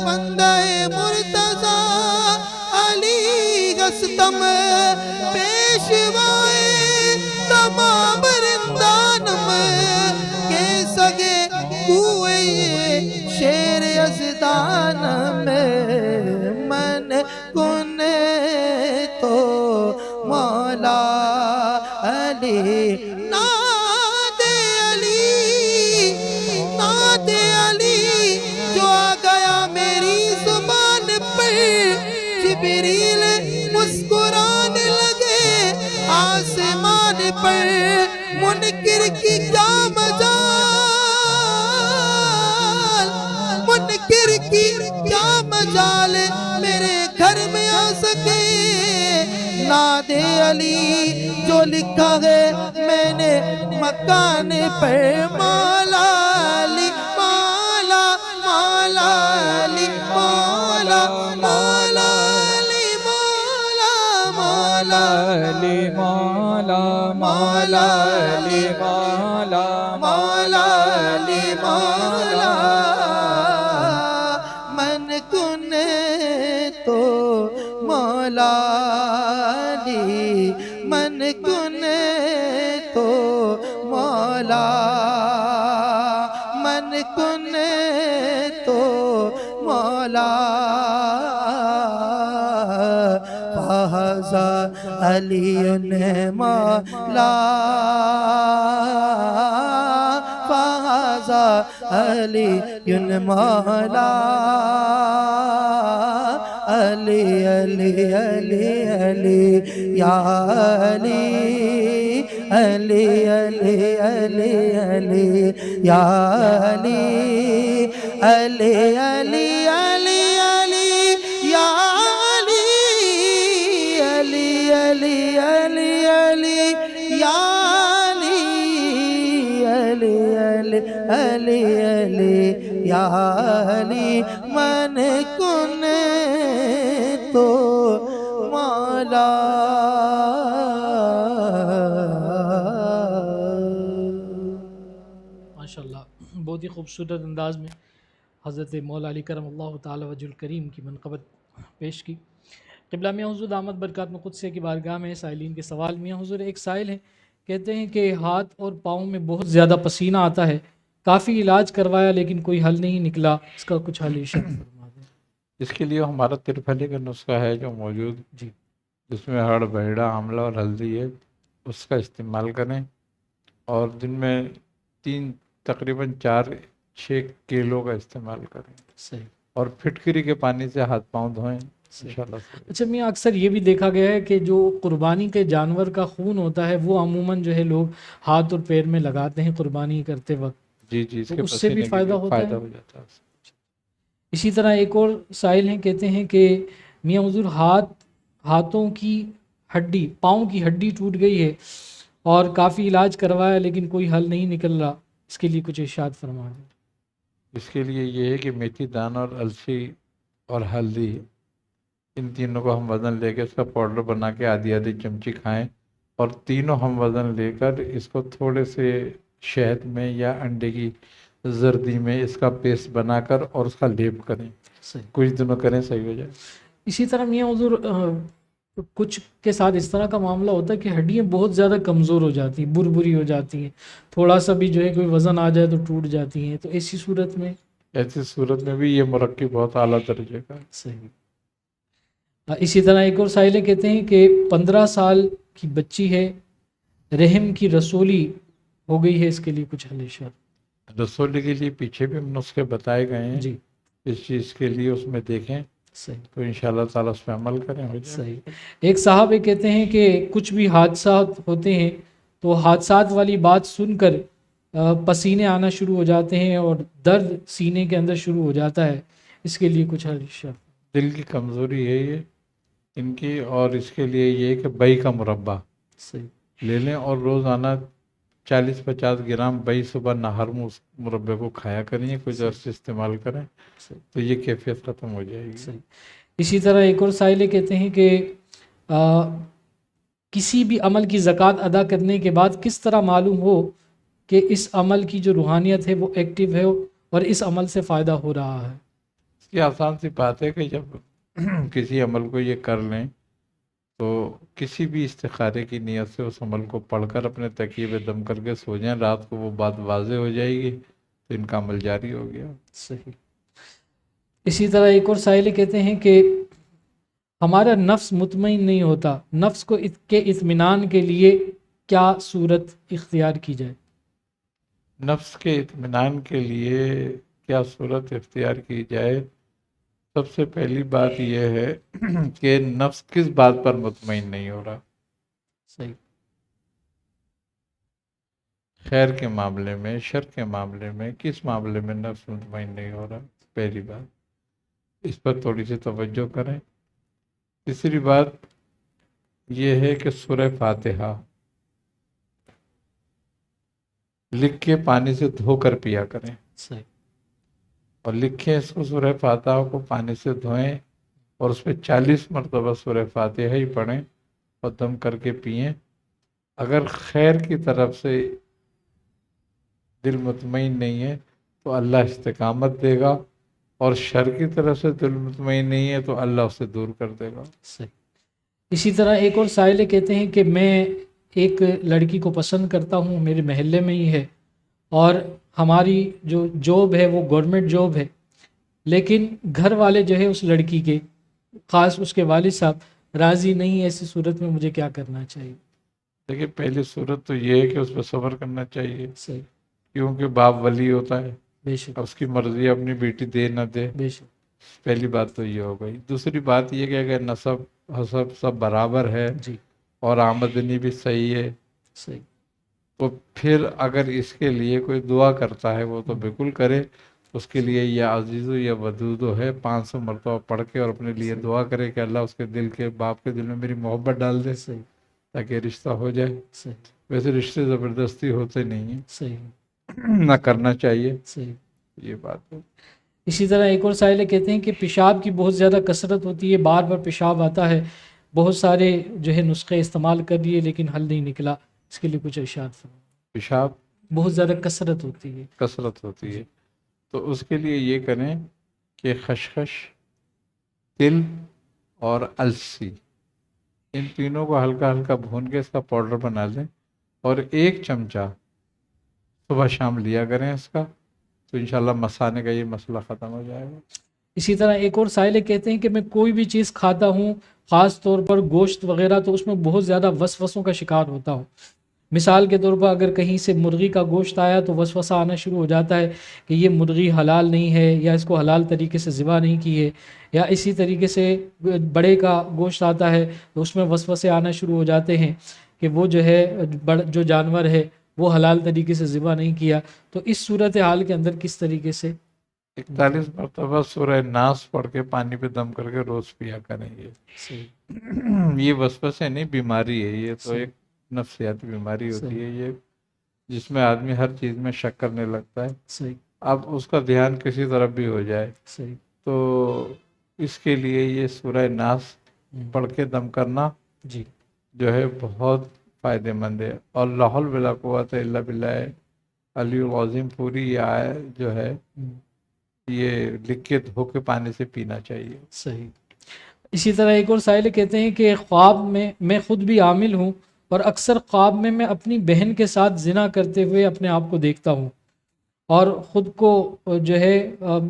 بندہ مرتضی علی گستم پیشوائے تمام رندانم کے سگے کوئے شیر یزدان میں من کنے تو مولا علی ناد علی ناد علی جو آ گیا میری زبان پر جبریل مسکرانے لگے آسمان پر منکر کی کیا مجال منکر کی کیا مجال میرے گھر میں آ سکے ناد علی جو لکھا ہے میں نے مکان پر مولا علی مولا مولا علی مولا مولا علی مولا مولا علی مولا مولا علی مولا مولا علی مولا من کنے تو مولا علی من کنے تو مولا من کنے تو مولا فہذا علی مولا فہذا علی مولا علی علی علی علی یا علی علی علی علی علی یا علی علی علی علی علی یا علی علی علی علی علی یا علی علی علی علی یا علی من کن تو مولا. ماشاءاللہ بہت ہی خوبصورت انداز میں حضرت مولا علی کرم اللہ تعالی وجہ الکریم کی منقبت پیش کی. قبلہ میاں حضور دامت برکات قدسیہ کی بارگاہ میں سائلین کے سوال. میاں حضور ایک سائل ہیں، کہتے ہیں کہ ہاتھ اور پاؤں میں بہت زیادہ پسینہ آتا ہے، کافی علاج کروایا لیکن کوئی حل نہیں نکلا، اس کا کچھ حل ارشاد فرما دیں. اس کے لیے ہمارا ترپھلی کا نسخہ ہے جو موجود، جی جس میں ہڑ بہڑا آملہ اور ہلدی ہے، اس کا استعمال کریں اور دن میں تقریباً 4-6 کیلو کا استعمال کریں صحیح. اور پھٹکری کے پانی سے ہاتھ پاؤں دھوئیں انشاءاللہ. اچھا میاں، اکثر یہ بھی دیکھا گیا ہے کہ جو قربانی کے جانور کا خون ہوتا ہے وہ عموماً جو ہے لوگ ہاتھ اور پیر میں لگاتے ہیں قربانی کرتے وقت. جی اس تو کے اس سے بھی پسینے فائدہ کے ہوتا ہے؟ فائدہ ہو جاتا ہے. اسی طرح ایک اور سائل ہیں، کہتے ہیں کہ میاں حضور ہاتھوں کی ہڈی، پاؤں کی ہڈی ٹوٹ گئی ہے اور کافی علاج کروایا لیکن کوئی حل نہیں نکل رہا، اس کے لیے کچھ ارشاد فرما دیں. اس کے لیے یہ ہے کہ میتھی دانہ اور السی اور ہلدی، ان تینوں کو ہم وزن لے کے اس کا پاؤڈر بنا کے آدھی چمچی کھائیں، اور تینوں ہم وزن لے کر اس کو تھوڑے سے شہد میں یا انڈے کی زردی میں اس کا پیسٹ بنا کر اور اس کا لیپ کریں، صحیح. کچھ دنوں کریں، صحیح ہو جائے. اسی طرح میاں حضور کچھ کے ساتھ اس طرح کا معاملہ ہوتا ہے کہ ہڈیاں بہت زیادہ کمزور ہو جاتی ہیں، بری ہو جاتی ہیں، تھوڑا سا بھی جو ہے کوئی وزن آ جائے تو ٹوٹ جاتی ہیں، تو ایسی صورت میں بھی یہ مرکب بہت اعلیٰ درجے کا ہے. صحیح. اسی طرح ایک اور سائلے کہتے ہیں کہ 15 سال کی بچی ہے، رحم کی رسولی ہو گئی ہے، اس کے لیے کچھ حل ارشاد. رسولی کے لیے پیچھے بھی نسخے بتائے گئے ہیں جی اس چیز کے لیے، اس میں دیکھیں صحیح. تو انشاءاللہ تعالیٰ اس پہ عمل کریں، ہو جائے. صحیح. ایک صاحب یہ کہتے ہیں کہ کچھ بھی حادثات ہوتے ہیں تو حادثات والی بات سن کر پسینے آنا شروع ہو جاتے ہیں اور درد سینے کے اندر شروع ہو جاتا ہے، اس کے لیے کچھ حل ارشاد. دل کی کمزوری ہے یہ ان کی، اور اس کے لیے یہ ہے کہ بئی کا مربع صحیح. لے لیں اور روزانہ 40-50 گرام بئی صبح نہر میں اس مربع کو کھایا کریں، کچھ عرصے استعمال کریں تو یہ کیفیت ختم ہو جائے گی. صحیح. اسی طرح ایک اور سائل کہتے ہیں کہ کسی بھی عمل کی زکوٰۃ ادا کرنے کے بعد کس طرح معلوم ہو کہ اس عمل کی جو روحانیت ہے وہ ایکٹیو ہے اور اس عمل سے فائدہ ہو رہا ہے؟ اس کی آسان سی بات ہے کہ جب کسی عمل کو یہ کر لیں تو کسی بھی استخارے کی نیت سے اس عمل کو پڑھ کر اپنے تکیے پہ دم کر کے سو جائیں، رات کو وہ بات واضح ہو جائے گی تو ان کا عمل جاری ہو گیا. صحیح. اسی طرح ایک اور سائل کہتے ہیں کہ ہمارا نفس مطمئن نہیں ہوتا، نفس کو کے اطمینان کے لیے کیا صورت اختیار کی جائے؟ نفس کے اطمینان کے لیے کیا صورت اختیار کی جائے؟ سب سے پہلی بات یہ ہے کہ نفس کس بات پر مطمئن نہیں ہو رہا. صحیح. خیر کے معاملے میں، شر کے معاملے میں، کس معاملے میں نفس مطمئن نہیں ہو رہا؟ پہلی بات اس پر تھوڑی سی توجہ کریں. تیسری بات یہ ہے کہ سورہ فاتحہ لکھ کے پانی سے دھو کر پیا کریں، صحیح. اور لکھیں اس کو سورہ فاتحہ کو پانی سے دھوئیں اور اس پہ 40 مرتبہ سورہ فاتحہ ہی پڑھیں اور دم کر کے پئیں. اگر خیر کی طرف سے دل مطمئن نہیں ہے تو اللہ استقامت دے گا، اور شر کی طرف سے دل مطمئن نہیں ہے تو اللہ اسے دور کر دے گا. صحیح. اسی طرح ایک اور سائل کہتے ہیں کہ میں ایک لڑکی کو پسند کرتا ہوں، میرے محلے میں ہی ہے، اور ہماری جو جاب ہے وہ گورنمنٹ جاب ہے، لیکن گھر والے جو ہے اس لڑکی کے، خاص اس کے والد صاحب راضی نہیں، ایسی صورت میں مجھے کیا کرنا چاہیے؟ دیکھیے پہلی صورت تو یہ ہے کہ اس پہ صبر کرنا چاہیے، صحیح، کیونکہ باپ ولی ہوتا ہے، بے شک، اس کی مرضی اپنی بیٹی دے نہ دے، بے شک، پہلی بات تو یہ ہو گئی۔ دوسری بات یہ کہ اگر نسب حسب سب برابر ہے جی، اور آمدنی بھی صحیح ہے، صحیح، تو پھر اگر اس کے لیے کوئی دعا کرتا ہے وہ تو بالکل کرے، اس کے لیے یا عزیزو یا ودودو ہے 500 مرتبہ پڑھ کے، اور اپنے لیے دعا کرے کہ اللہ اس کے دل کے، باپ کے دل میں میری محبت ڈال دے صحیح، تاکہ رشتہ ہو جائے۔ صحیح، ویسے رشتے زبردستی ہوتے نہیں ہیں، صحیح، نہ کرنا چاہیے، صحیح۔ یہ بات ہے۔ اسی طرح ایک اور سائل کہتے ہیں کہ پیشاب کی بہت زیادہ کثرت ہوتی ہے، بار بار پیشاب آتا ہے، بہت سارے جو ہے نسخے استعمال کر لیے لیکن حل نہیں نکلا، اس کے لیے کچھ ارشاد فرمائیں۔ پیشاب بہت زیادہ کثرت ہوتی ہے، کثرت ہوتی ہے تو اس کے لیے یہ کریں کہ خشخش، تل اور السی، ان تینوں کو ہلکا ہلکا بھون کے اس کا پاؤڈر بنا لیں، اور 1 چمچہ صبح شام لیا کریں اس کا، تو انشاءاللہ مثانے کا یہ مسئلہ ختم ہو جائے گا۔ اسی طرح ایک اور سائل کہتے ہیں کہ میں کوئی بھی چیز کھاتا ہوں، خاص طور پر گوشت وغیرہ، تو اس میں بہت زیادہ وسوسوں کا شکار ہوتا ہوں۔ مثال کے طور پر اگر کہیں سے مرغی کا گوشت آیا تو وسوسہ آنا شروع ہو جاتا ہے کہ یہ مرغی حلال نہیں ہے، یا اس کو حلال طریقے سے ذبح نہیں کی ہے، یا اسی طریقے سے بڑے کا گوشت آتا ہے تو اس میں وسوسے آنا شروع ہو جاتے ہیں کہ وہ جو ہے جو جانور ہے وہ حلال طریقے سے ذبح نہیں کیا، تو اس صورتحال کے اندر کس طریقے سے؟ 41 مرتبہ سورہ ناس پڑھ کے پانی پہ دم کر کے روز پیا کریں گے۔ صحیح، یہ وسوسے نہیں، بیماری ہے یہ تو، صحیح، ایک نفسیاتی بیماری ہوتی صحیح، ہے یہ، جس میں آدمی ہر چیز میں شک کرنے لگتا ہے۔ صحیح، اب اس کا دھیان کسی طرف بھی ہو جائے صحیح، تو اس کے لیے یہ سورہ ناس پڑھ کے دم کرنا جی، جو ہے بہت فائدہ مند ہے۔ اور لا حول ولا قوت الا باللہ علی العظیم پوری یہ آیت جو ہے یہ لکھ کے دھو کے پانی سے پینا چاہیے۔ صحیح۔ اسی طرح ایک اور سائل کہتے ہیں کہ خواب میں خود بھی عامل ہوں، اور اکثر خواب میں اپنی بہن کے ساتھ زنا کرتے ہوئے اپنے آپ کو دیکھتا ہوں، اور خود کو جو ہے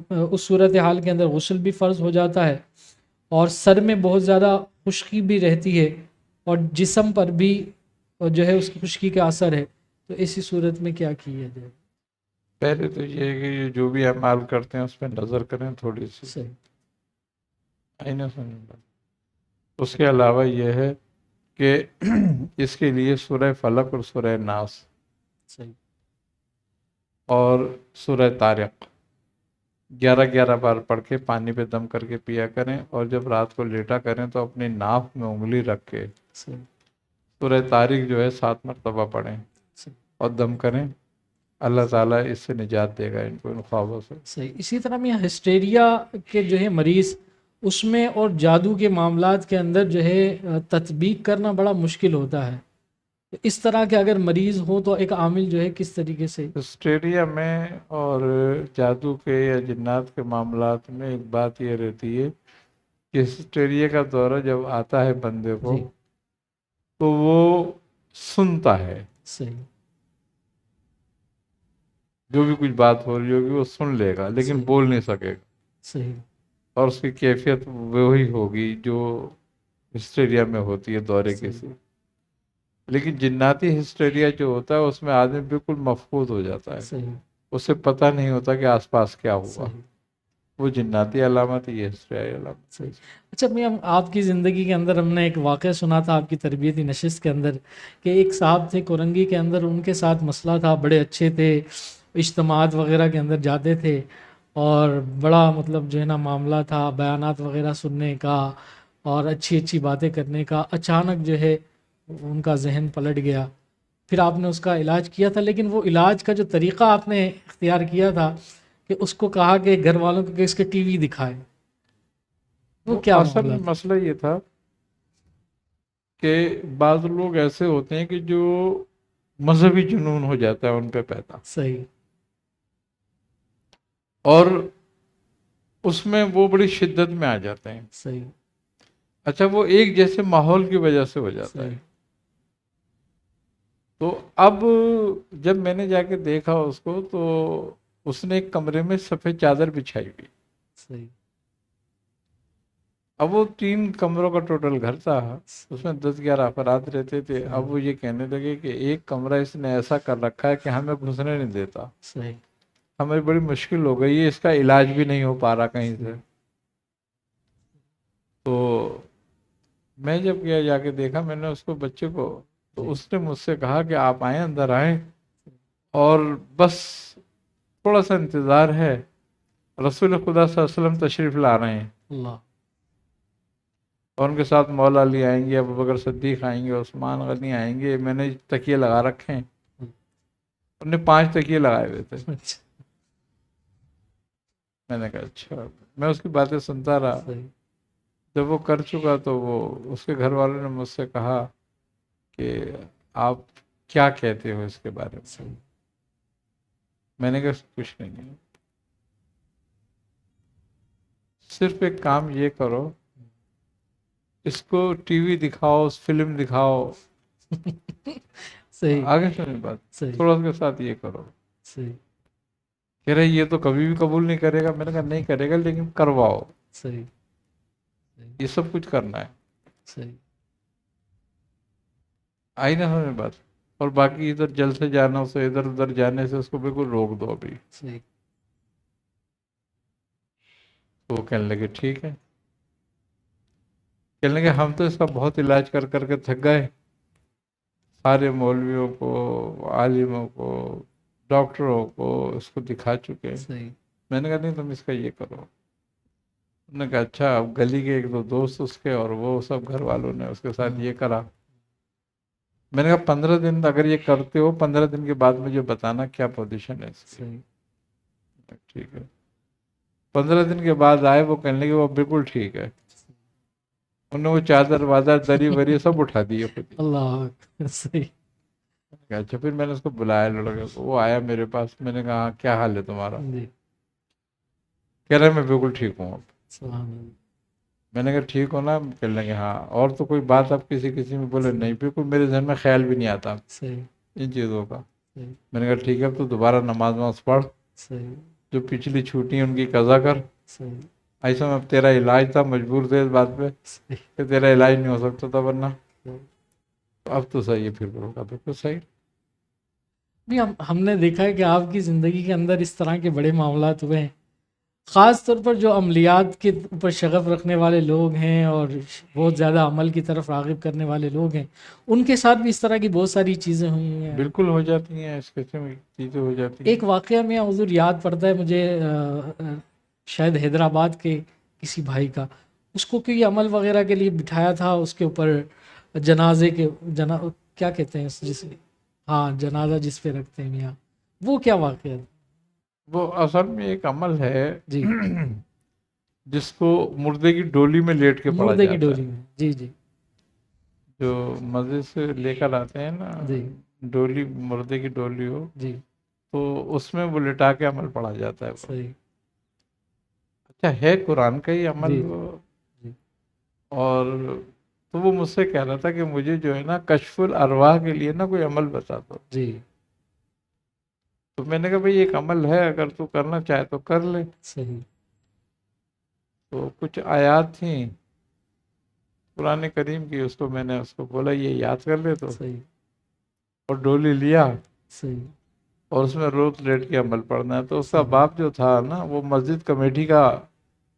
اس صورتحال کے اندر غسل بھی فرض ہو جاتا ہے، اور سر میں بہت زیادہ خشکی بھی رہتی ہے، اور جسم پر بھی جو ہے اس کی خشکی کا اثر ہے، تو ایسی صورت میں کیا کیا جائے؟ پہلے تو یہ ہے کہ یہ جو بھی اعمال کرتے ہیں اس پہ نظر کریں تھوڑی سی، صحیح، آئی نا سمجھ میں۔ اس کے علاوہ یہ ہے کہ اس کے لیے سورہ فلق اور سورہ ناس صحیح، اور سورہ طارق 11 بار پڑھ کے پانی پہ دم کر کے پیا کریں، اور جب رات کو لیٹا کریں تو اپنی ناف میں انگلی رکھ کے صحیح، سورہ طارق جو ہے 7 مرتبہ پڑھیں صحیح، اور دم کریں، اللہ تعالیٰ اس سے نجات دے گا ان کو، ان خوابوں سے۔ صحیح۔ اسی طرح میں ہسٹیریا کے جو ہے مریض، اس میں اور جادو کے معاملات کے اندر جو ہے تطبیق کرنا بڑا مشکل ہوتا ہے، تو اس طرح کے اگر مریض ہو تو ایک عامل جو ہے کس طریقے سے؟ ہسٹیریا میں اور جادو کے یا جنات کے معاملات میں ایک بات یہ رہتی ہے کہ ہسٹیریا کا دورہ جب آتا ہے بندے کو جی، تو وہ سنتا ہے، صحیح، جو بھی کچھ بات ہو رہی ہوگی وہ سن لے گا لیکن صحیح، بول نہیں سکے گا، صحیح، اور اس کی کیفیت وہی ہوگی جو ہسٹیریا میں ہوتی ہے دورے صحیح، کسی۔ لیکن جناتی ہسٹیریا جو ہوتا ہے اس میں آدمی بالکل مفقود ہو جاتا ہے، صحیح، اسے پتہ نہیں ہوتا کہ آس پاس کیا ہوا، صحیح، وہ جناتی علامت، یہ ہسٹیریا علامت۔ صحیح۔ اچھا میں آپ کی زندگی کے اندر ہم نے ایک واقعہ سنا تھا آپ کی تربیتی نشست کے اندر، کہ ایک صاحب تھے کورنگی کے اندر، ان کے ساتھ مسئلہ تھا، بڑے اچھے تھے، اجتماعات وغیرہ کے اندر جاتے تھے، اور بڑا مطلب جو ہے نا معاملہ تھا، بیانات وغیرہ سننے کا اور اچھی اچھی باتیں کرنے کا، اچانک جو ہے ان کا ذہن پلٹ گیا، پھر آپ نے اس کا علاج کیا تھا، لیکن وہ علاج کا جو طریقہ آپ نے اختیار کیا تھا کہ اس کو کہا کہ گھر والوں کو کہ اس کے ٹی وی دکھائے، وہ کیا اصل معاملہ تھا؟ مسئلہ یہ تھا کہ بعض لوگ ایسے ہوتے ہیں کہ جو مذہبی جنون ہو جاتا ہے ان پہ پیدا، صحیح، اور اس میں وہ بڑی شدت میں آ جاتے ہیں۔ صحیح، اچھا وہ ایک جیسے ماحول کی وجہ سے ہو جاتا صحیح، ہے، تو اب جب میں نے جا کے دیکھا اس کو تو اس نے ایک کمرے میں سفید چادر بچھائی ہوئی. صحیح. اب وہ 3 کمروں کا ٹوٹل گھر تھا, اس میں 10-11 افراد رہتے تھے. اب وہ یہ کہنے لگے کہ ایک کمرہ اس نے ایسا کر رکھا ہے کہ ہمیں گھسنے نہیں دیتا, صحیح. ہمیں بڑی مشکل ہو گئی ہے, اس کا علاج بھی نہیں ہو پا رہا کہیں سے. تو میں جب گیا جا کے دیکھا میں نے اس کو, بچے کو, تو اس نے مجھ سے کہا کہ آپ آئیں, اندر آئیں, اور بس تھوڑا سا انتظار ہے, رسول خدا صلی اللہ علیہ وسلم تشریف لا رہے ہیں, اللہ. اور ان کے ساتھ مولا علی آئیں گے, ابوبکر صدیق آئیں گے, عثمان غنی آئیں گے. میں نے تکیے لگا رکھے ہیں, انہوں نے 5 تکیے لگائے ہوئے تھے. اچھا. میں نے کہا اچھا. میں اس کی باتیں سنتا رہا. صحیح. جب وہ کر چکا تو وہ اس کے گھر والوں نے مجھ سے کہا کہ آپ کیا کہتے ہو اس کے بارے میں. صحیح. میں نے کہا کچھ نہیں ہے, صرف ایک کام یہ کرو, اس کو ٹی وی دکھاؤ, فلم دکھاؤ. صحیح. آگے سنیں بات, صحیح. تھوڑا اس کے ساتھ یہ کرو. صحیح. کہہ رہے یہ تو کبھی بھی قبول نہیں کرے گا. میں نے کہا نہیں کرے گا, لیکن کرواؤ, صحیح. یہ سب کچھ کرنا ہے. صحیح. آئی نا سمجھ بات. اور باقی ادھر جل سے جانا, اسے ادھر ادھر جانے سے اس کو بالکل روک دو ابھی. صحیح. تو وہ کہنے لگے ٹھیک ہے. کہنے لگے ہم تو اس کا بہت علاج کر کر کے تھک گئے, سارے مولویوں کو, عالموں کو, ڈاکٹروں کو اس کو دکھا چکے ہیں. صحیح. میں نے کہا نہیں تم اس کا یہ کرو. انہوں نے کہا اچھا. اب گلی کے 1-2 دوست اس کے اور وہ سب گھر والوں نے اس کے ساتھ یہ کرا. میں نے کہا 15 دن اگر یہ کرتے ہو, 15 دن کے بعد مجھے بتانا کیا پوزیشن ہے اس کی. صحیح. ٹھیک ہے. 15 دن کے بعد آئے, وہ کہنے لگے وہ بالکل ٹھیک ہے. انہوں نے وہ چادر وادر دری وری سب اٹھا دیے خود ہی. اللہ. صحیح. اچھا. پھر میں نے اس کو بلایا لڑکے کو, وہ آیا میرے پاس. میں نے کہا ہاں کیا حال ہے تمہارا؟ جی. کہہ رہا ہے میں بالکل ٹھیک ہوں اب. سبحان اللہ. میں نے کہا ٹھیک ہو نا؟ کہنے لگے ہاں. اور تو کوئی بات اب کسی میں بولے نہیں, بالکل میرے ذہن میں خیال بھی نہیں آتا صحیح. ان چیزوں کا. صحیح. میں نے کہا ٹھیک ہے, اب تو دوبارہ نماز پڑھ, صحیح. جو پچھلی چھوٹی ہیں ان کی قضا کر. صحیح. ایسا میں اب تیرا علاج تھا, مجبور تھے اس بات پہ صحیح. کہ تیرا علاج نہیں ہو سکتا تھا ورنہ. اب تو صحیح ہے. پھر بولوں گا بالکل صحیح. بھی ہم نے دیکھا ہے کہ آپ کی زندگی کے اندر اس طرح کے بڑے معاملات ہوئے ہیں, خاص طور پر جو عملیات کے اوپر شغف رکھنے والے لوگ ہیں اور بہت زیادہ عمل کی طرف راغب کرنے والے لوگ ہیں, ان کے ساتھ بھی اس طرح کی بہت ساری چیزیں ہوئی ہیں. بالکل ہو جاتی ہیں, اس قسم کی چیزیں ہو جاتی ہیں. ایک واقعہ میں حضور یاد پڑتا ہے مجھے, شاید حیدرآباد کے کسی بھائی کا, اس کو کوئی عمل وغیرہ کے لیے بٹھایا تھا, اس کے اوپر جنازے کے کیا کہتے ہیں جس, ہاں جنازہ جس پہ رکھتے ہیں میاں, وہ کیا واقعہ ہے؟ وہ اصل میں ایک عمل ہے جی. جس کو مردے کی ڈولی میں لیٹ کے پڑا مردے جاتا کی ڈولی میں. جی. جی. جو مسجد سے لے کر آتے ہیں نا, جی. ڈولی, مردے کی ڈولی ہو, جی. تو اس میں وہ لٹا کے عمل پڑھا جاتا ہے. صحیح. اچھا ہے قرآن کا ہی عمل جی. وہ. جی. اور تو وہ مجھ سے کہہ رہا تھا کہ مجھے جو ہے نا کشف الارواح کے لیے نا کوئی عمل بتا دو. جی. تو میں نے کہا بھئی ایک عمل ہے, اگر تو کرنا چاہے تو کر لے. صحیح. تو کچھ آیات تھیں قرآن کریم کی, اس کو میں نے اس کو بولا یہ یاد کر لے تو, صحیح. اور ڈولی لیا صحیح. اور اس میں روز لیٹ کے عمل پڑھنا ہے. تو اس کا صحیح. باپ جو تھا نا, وہ مسجد کمیٹی کا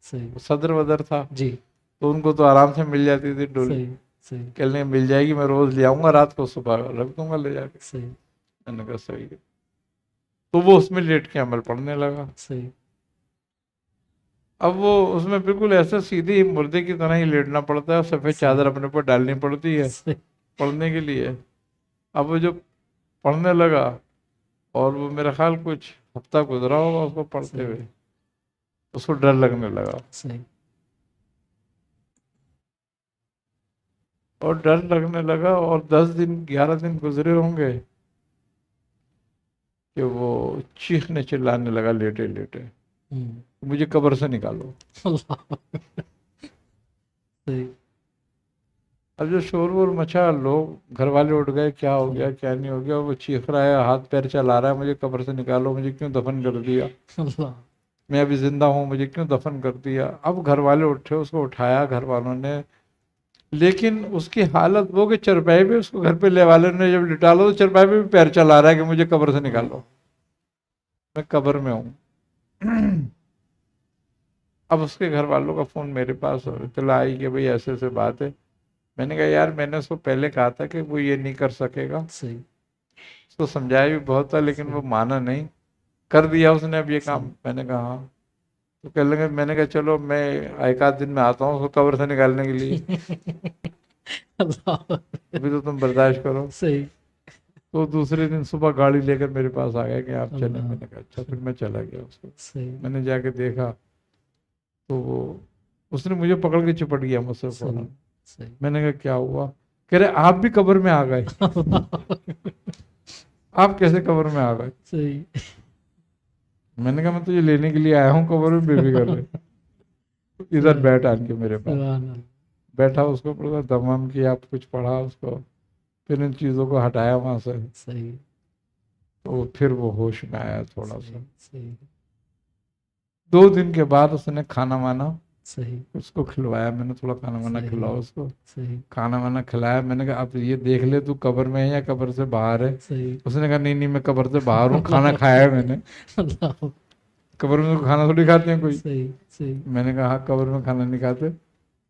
صحیح. صدر ودر تھا, جی. تو ان کو تو آرام سے مل جاتی تھی ڈولی. صحیح. صحیح. کہنے مل جائے گی, میں روز لے آؤں گا, رات کو صبح رکھ دوں گا لے جا کے. صحیح. میں نے کہا صحیح ہے. تو وہ اس میں لیٹ کے عمل پڑھنے لگا. صحیح. اب وہ اس میں بالکل ایسا سیدھی مردے کی طرح ہی لیٹنا پڑتا ہے, سفید چادر اپنے اوپر ڈالنی پڑتی ہے صحیح. پڑھنے کے لیے. اب وہ جو پڑھنے لگا, اور وہ میرا خیال کچھ ہفتہ گزرا ہوگا اس کو پڑھتے ہوئے, اس کو ڈر لگنے لگا. صحیح. اور ڈر لگنے لگا, اور 10 دن 11 دن گزرے ہوں گے کہ وہ چیخنے چلانے لگا لیٹے لیٹے, مجھے قبر سے نکالو. اللہ. صحیح. اب جو شور وور مچا، لوگ گھر والے اٹھ گئے، کیا ہو گیا کیا نہیں ہو گیا، وہ چیخ رہا ہے، ہاتھ پیر چلا رہا ہے، مجھے قبر سے نکالو، مجھے کیوں دفن کر دیا، اللہ، میں ابھی زندہ ہوں، مجھے کیوں دفن کر دیا۔ اب گھر والے اٹھے، اس کو اٹھایا گھر والوں نے، لیکن اس کی حالت وہ کہ چرپائی پہ اس کو گھر پہ لے والے نے جب لٹا لو تو چرپائی پہ بھی پیر چلا رہا ہے کہ مجھے قبر سے نکالو، میں قبر میں ہوں۔ اب اس کے گھر والوں کا فون میرے پاس اطلاع آئی کہ بھئی ایسے ایسے بات ہے۔ میں نے کہا یار میں نے اس کو پہلے کہا تھا کہ وہ یہ نہیں کر سکے گا، صحیح، اس کو سمجھایا بھی بہت تھا، لیکن وہ مانا نہیں، کر دیا اس نے اب یہ کام۔ میں نے کہا ہاں، تو کہنے لگے، میں نے کہا چلو میں ایک آدھ دن میں آتا ہوں اس کو قبر سے نکالنے کے لیے، اللہ، ابھی تو تم برداشت کرو۔ صحیح، تو دوسرے دن صبح گاڑی لے کر میرے پاس آ گیا کہ آپ چلیں۔ اللہ، میں نے کہا اچھا، پھر میں چلا گیا اس کو، صحیح، میں نے جا کے دیکھا تو وہ اس نے مجھے پکڑ کے چپٹ گیا مجھ سے صحیح، فوراً۔ صحیح، میں نے کہا کیا ہوا؟ کہہ رہے آپ بھی قبر میں آ گئے، آپ کیسے قبر میں آ گئے؟ صحیح، میں نے کہا میں تجھے لینے کے لیے آیا ہوں قبر میں، بے فکر رہے، ادھر بیٹھ آن کے میرے پاس۔ سبحان اللہ، بیٹھا، اس کو پڑھا، دمام کیا، کچھ پڑھا اس کو، پھر ان چیزوں کو ہٹایا وہاں سے، صحیح، تو پھر وہ ہوش میں آیا تھوڑا سا۔ صحیح، 2 دن کے بعد اس نے کھانا وانا صحیح، اس کو کھلوایا، میں نے تھوڑا کھانا وانا صحیح، کھلاؤ اس کو، صحیح، کھانا وانا کھلایا۔ میں نے کہا اب یہ دیکھ لے تو قبر میں ہے یا قبر سے باہر ہے؟ صحیح، اس نے کہا نہیں نہیں میں قبر سے باہر ہوں، کھانا کھایا ہے میں نے، اللہ، قبر میں تو کھانا تھوڑی کھاتے ہیں کوئی۔ صحیح، صحیح، میں نے کہا ہاں قبر میں کھانا نہیں کھاتے،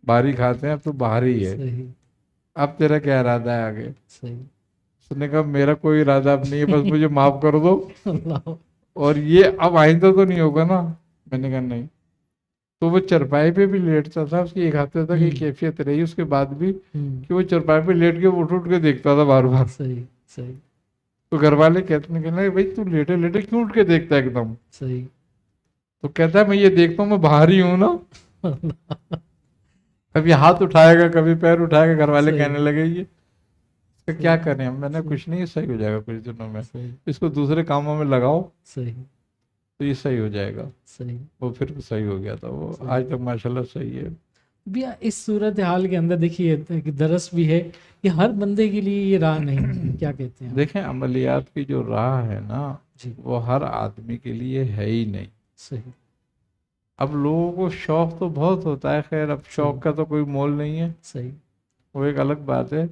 باہر ہی کھاتے ہیں، اب تو باہر ہی ہے، صحیح، اب تیرا کیا ارادہ ہے آگے؟ صحیح، اس نے کہا میرا کوئی ارادہ اب نہیں ہے، بس مجھے معاف کر دو، اللہ، اور یہ اب آئندہ تو نہیں ہوگا نا۔ میں نے کہا نہیں۔ تو وہ چرپائی پہ بھی لیٹتا تھا، اس کی 1 ہفتے تک یہ کیفیت رہی اس کے بعد بھی کہ وہ چرپائی پہ لیٹ کے اٹھ اٹھ کے دیکھتا تھا بار بار۔ صحیح، صحیح، تو گھر والے کہتے ہیں کہ بھائی تو لیٹے لیٹے کیوں اٹھ کے دیکھتا ہے ایک دم؟ صحیح، تو کہتا ہے میں یہ دیکھتا ہوں میں باہر ہی ہوں نا، کبھی ہاتھ اٹھائے گا کبھی پیر اٹھائے گا، گھر والے صحیح، کہنے لگے یہ تو کیا کریں ہم؟ میں نے کچھ نہیں، صحیح ہو جائے گا کچھ دنوں میں، صحیح، اس کو دوسرے کاموں میں لگاؤ صحیح، تو یہ صحیح ہو جائے گا۔ صحیح، وہ پھر صحیح ہو گیا تھا، وہ آج تک ماشاءاللہ صحیح ہے۔ بیا اس صورتحال کے اندر دیکھیے کہ درس بھی ہے، یہ ہر بندے کے لیے یہ راہ نہیں ہے، کیا کہتے ہیں آپ؟ دیکھیں عملیات کی جو راہ ہے نا جی، وہ ہر آدمی کے لیے ہے ہی نہیں۔ صحیح، اب لوگوں کو شوق تو بہت ہوتا ہے، خیر اب شوق کا تو کوئی مول نہیں ہے، صحیح، وہ ایک الگ بات ہے،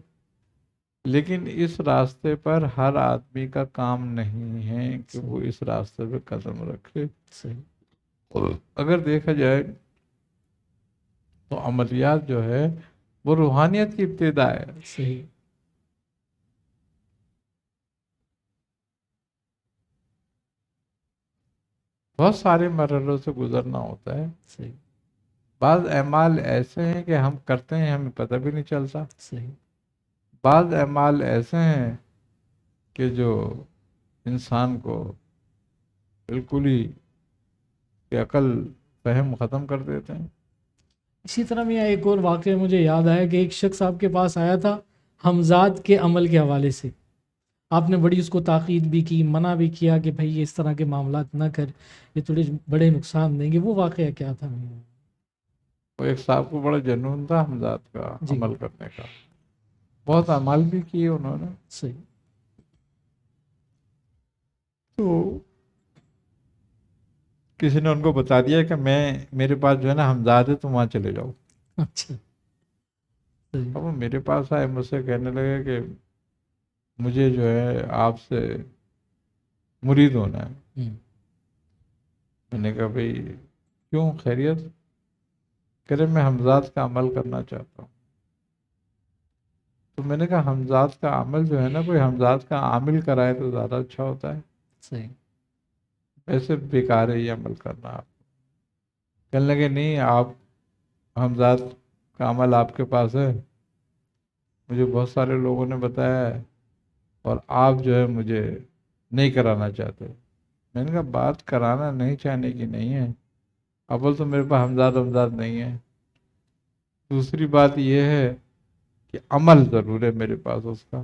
لیکن اس راستے پر ہر آدمی کا کام نہیں ہے کہ وہ اس راستے پہ قدم رکھے۔ صحیح، اگر دیکھا جائے تو عملیات جو ہے وہ روحانیت کی ابتدا ہے۔ صحیح، بہت سارے مرحلوں سے گزرنا ہوتا ہے، صحیح، بعض اعمال ایسے ہیں کہ ہم کرتے ہیں ہمیں پتہ بھی نہیں چلتا، صحیح، بعض اعمال ایسے ہیں کہ جو انسان کو بالکل ہی کہ عقل فہم ختم کر دیتے ہیں۔ اسی طرح میں ایک اور واقعہ مجھے یاد آیا کہ ایک شخص آپ کے پاس آیا تھا حمزاد کے عمل کے حوالے سے، آپ نے بڑی اس کو تاکید بھی کی، منع بھی کیا کہ بھائی اس طرح کے معاملات نہ کر، یہ تھوڑے بڑے نقصان دیں گے۔ وہ واقعہ کیا تھا؟ وہ ایک صاحب کو بڑا جنون تھا حمزات کا جی، عمل کرنے کا، بہت اعمال بھی کیے انہوں نے، صحیح، تو کسی نے ان کو بتا دیا کہ میرے پاس جو ہے نا حمزاد ہے تم وہاں چلے جاؤ۔ اچھا، صحیح، اب وہ میرے پاس آئے، مجھ سے کہنے لگے کہ مجھے جو ہے آپ سے مرید ہونا ہے۔ میں نے کہا بھائی کیوں، خیریت؟ کہہ رہے میں حمزات کا عمل کرنا چاہتا ہوں۔ تو میں نے کہا حمزات کا عمل جو ہے نا کوئی حمزات کا عامل کرائے تو زیادہ اچھا ہوتا ہے، صحیح، ایسے بیکار ہے یہ عمل کرنا۔ آپ کہنے لگے نہیں، آپ حمزات کا عمل آپ کے پاس ہے، مجھے بہت سارے لوگوں نے بتایا ہے، اور آپ جو ہے مجھے نہیں کرانا چاہتے۔ میں نے کہا بات کرانا نہیں چاہنے کی نہیں ہے، اول تو میرے پاس حمزاد نہیں ہے، دوسری بات یہ ہے کہ عمل ضرور ہے میرے پاس اس کا،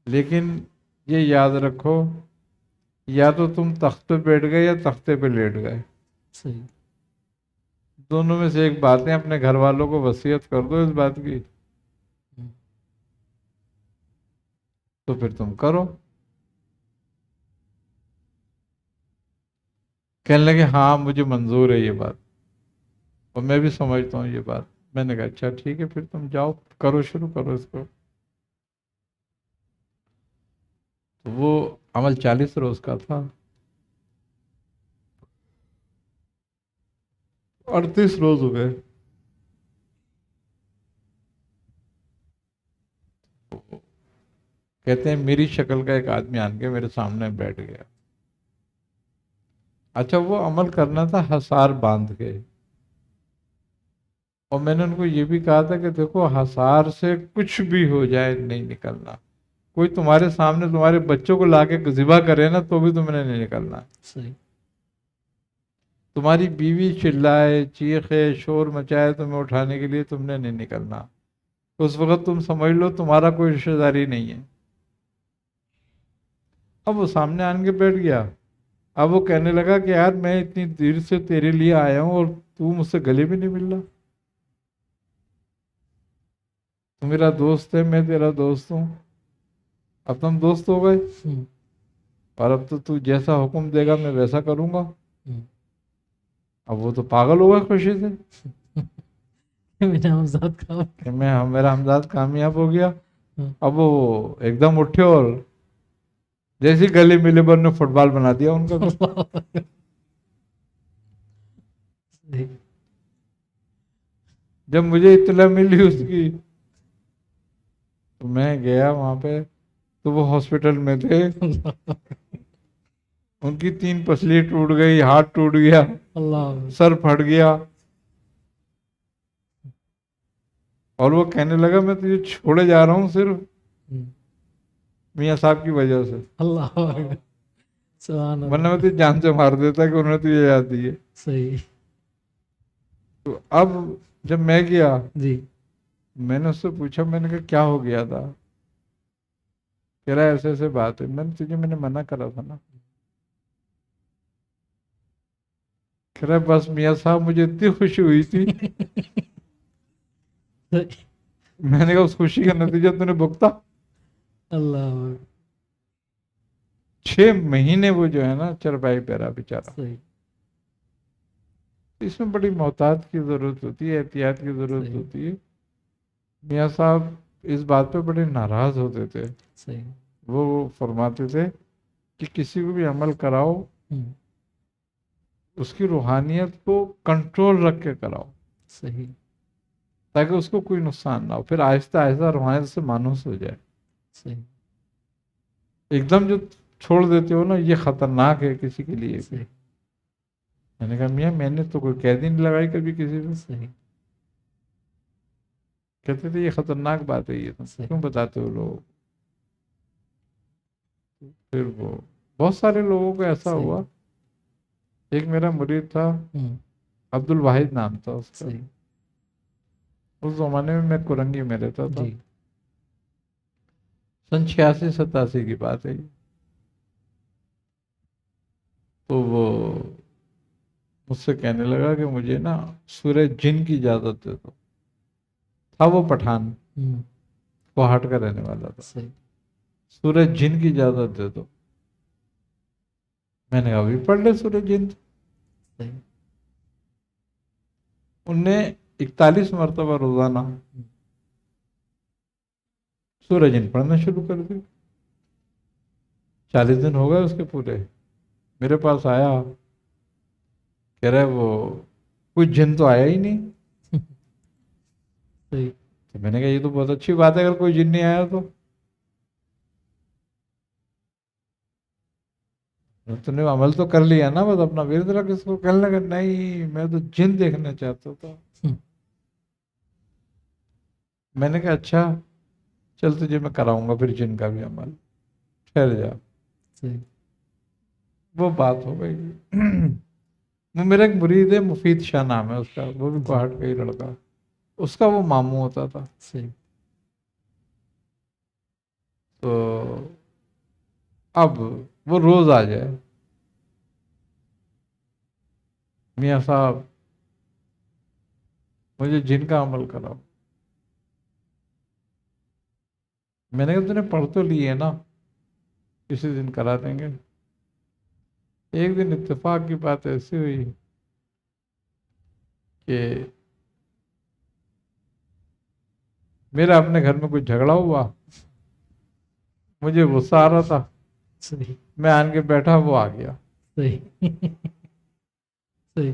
لیکن یہ یاد رکھو یا تو تم تخت پہ بیٹھ گئے یا تختے پہ لیٹ گئے، صحیح، دونوں میں سے ایک بات ہے۔ اپنے گھر والوں کو وصیت کر دو اس بات کی تو پھر تم کرو. کہنے لگے ہاں مجھے منظور ہے یہ بات اور میں بھی سمجھتا ہوں یہ بات. میں نے کہا اچھا ٹھیک ہے پھر تم جاؤ کرو شروع کرو اس کو. تو وہ عمل 40 روز کا تھا. 38 روز ہو گئے. کہتے ہیں میری شکل کا ایک آدمی آن کے میرے سامنے بیٹھ گیا. اچھا وہ عمل کرنا تھا حصار باندھ کے. اور میں نے ان کو یہ بھی کہا تھا کہ دیکھو حصار سے کچھ بھی ہو جائے نہیں نکلنا. کوئی تمہارے سامنے تمہارے بچوں کو لا کے ذبح کرے نا تو بھی تم نے نہیں نکلنا. صحیح. تمہاری بیوی چلائے چیخے شور مچائے تمہیں اٹھانے کے لیے تم نے نہیں نکلنا. اس وقت تم سمجھ لو تمہارا کوئی رشتہ داری نہیں ہے. اب وہ سامنے آن کے بیٹھ گیا. اب وہ کہنے لگا کہ یار میں اتنی دیر سے تیرے لیے آیا ہوں اور تو مجھ سے گلے بھی نہیں مل رہا. تو میرا دوست ہے میں تیرا دوست ہوں. اب تم دوست ہو گئے اور اب تو جیسا حکم دے گا میں ویسا کروں گا. اب وہ تو پاگل ہو گئے خوشی سے کہ میرا ہمزاد کامیاب ہو گیا. اب وہ ایک دم اٹھے اور جیسی گلی ملے بر نے فٹ بال بنا دیا ان کا. جب مجھے اطلاع ملی اس کی تو میں گیا وہاں پہ تو وہ ہاسپٹل میں تھے. ان کی 3 پسلی ٹوٹ گئی ہاتھ ٹوٹ گیا سر پھٹ گیا. اور وہ کہنے لگا میں تجھے چھوڑے جا رہا ہوں صرف میاں صاحب کی وجہ سے. اللہ ورنہ میں تجھے جان سے مار دیتا کہ انہوں نے تجھے یاد دی ہے. صحیح. تو اب جب میں گیا جی میں نے اس سے پوچھا میں نے کہا کیا ہو گیا تھا. کہہ رہا ایسے ایسے بات ہے. میں نے منع کرا تھا نا. کہہ رہا بس میاں صاحب مجھے اتنی خوشی ہوئی تھی. میں نے کہا اس خوشی کا نتیجہ تو نے بھگتا. اللہ 6 مہینے وہ جو ہے نا چرپائی پہ رہا بیچارہ. اس میں بڑی محتاط کی ضرورت ہوتی ہے احتیاط کی ضرورت ہوتی ہے. میاں صاحب اس بات پہ بڑے ناراض ہوتے تھے. وہ فرماتے تھے کہ کسی کو بھی عمل کراؤ اس کی روحانیت کو کنٹرول رکھ کے کراؤ صحیح تاکہ اس کو کوئی نقصان نہ ہو. پھر آہستہ آہستہ روحانیت سے مانوس ہو جائے. صحیح. ایک دم جو چھوڑ دیتے ہو نا یہ خطرناک ہے کسی کے لیے. میں نے کہا میاں میں نے تو کوئی قید ہی نہیں لگائی کبھی کسی پہ. صحیح. کہتے تھے یہ خطرناک بات ہے یہ تم کیوں بتاتے ہو لوگ. پھر وہ بہت سارے لوگوں کو ایسا ہوا. ایک میرا مرید تھا عبد الواحد نام تھا اس کا. اس زمانے میں کرنگی میں رہتا تھا. سن 86-87 کی بات ہے. تو وہ مجھ سے کہنے لگا کہ مجھے نا سورہ جن کی اجازت دے دو. تھا وہ پٹھان کوہاٹ کا رہنے والا تھا. سورہ جن کی اجازت دے دو. میں نے کہا ابھی پڑھ لے سورہ جن. ان نے 41 مرتبہ روزانہ سورہ جن پڑھنا شروع کر دی. 40 دن ہو گئے اس کے پورے. میرے پاس آیا کہہ رہے وہ کوئی جن تو آیا ہی نہیں. تو میں نے کہا یہ تو بہت اچھی بات ہے اگر کوئی جن نہیں آیا تو. تو نے عمل تو کر لیا نا بس اپنا ورد رکھ. اس کو کہنے لگا نہیں میں تو جن دیکھنا چاہتا تھا. میں نے کہا اچھا چل تجھے میں کراؤں گا پھر جن کا بھی عمل. ٹھہر جا. وہ بات ہو گئی. وہ میرا ایک مرید ہے مفید شاہ نام ہے اس کا. وہ بھی کوہاٹ کا ہی لڑکا. اس کا وہ ماموں ہوتا تھا. تو اب وہ روز آ جائے میاں صاحب مجھے جن کا عمل کراؤ. میں نے کہا تُو نے پڑھ تو لی ہے نا، کسی دن کرا دیں گے۔ ایک دن اتفاق کی بات ایسی ہوئی کہ میرا اپنے گھر میں کوئی جھگڑا ہوا، مجھے غصہ آ رہا تھا، صحیح میں آن کے بیٹھا، وہ آ گیا۔ صحیح صحیح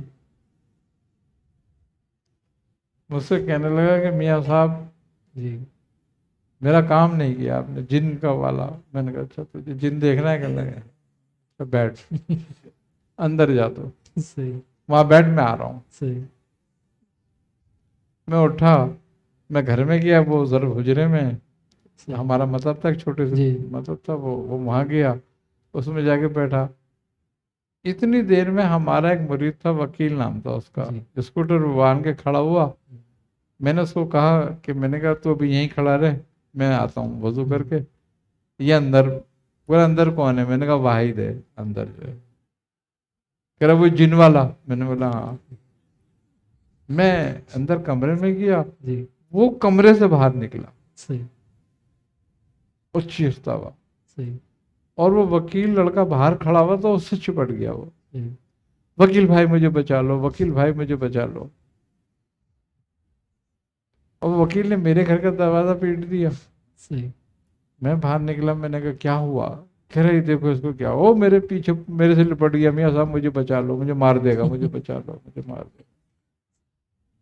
مجھ سے کہنے لگا کہ میاں صاحب جی میرا کام نہیں کیا آپ نے، جن کا والا۔ میں نے کہا اچھا تجھے جن دیکھنا ہے؟ کہنے لگا تو بیٹھ، اندر جا، تو صحیح وہاں بیٹھ، میں آ رہا ہوں۔ صحیح میں اٹھا، میں گھر میں گیا، وہ ضرور حجرے میں صحیح ہمارا مطلب تھا، ایک چھوٹے سے جی مطلب تھا، وہ وہاں گیا، اس میں جا کے بیٹھا۔ اتنی دیر میں ہمارا ایک مرید تھا، وکیل نام تھا اس کا، جی اسکوٹر وان کے کھڑا ہوا۔ میں نے اس کو کہا کہ میں نے کہا تو ابھی یہیں کھڑا رہے، میں آتا ہوں وضو کر کے۔ یہ اندر، پورا اندر کون ہے؟ میں نے کہا واحد ہے اندر جو ہے۔ کہہ رہا وہ جن والا؟ میں نے بولا ہاں۔ میں اندر کمرے میں گیا، جی وہ کمرے سے باہر نکلا صحیح اور چیختا ہوا، صحیح اور وہ وکیل لڑکا باہر کھڑا ہوا تو اس سے چپٹ گیا وہ، صحیح وکیل بھائی مجھے بچا لو، وکیل بھائی مجھے بچا لو۔ اور وکیل نے میرے گھر کا دروازہ پیٹ دیا۔ صحیح میں باہر نکلا، میں نے کہا کیا ہوا؟ کہہ رہی دیکھو اس کو کیا، او میرے پیچھے میرے سے لپٹ گیا، میاں صاحب مجھے بچا لو، مجھے مار دے گا، مجھے بچا لو، مجھے مار دے گا۔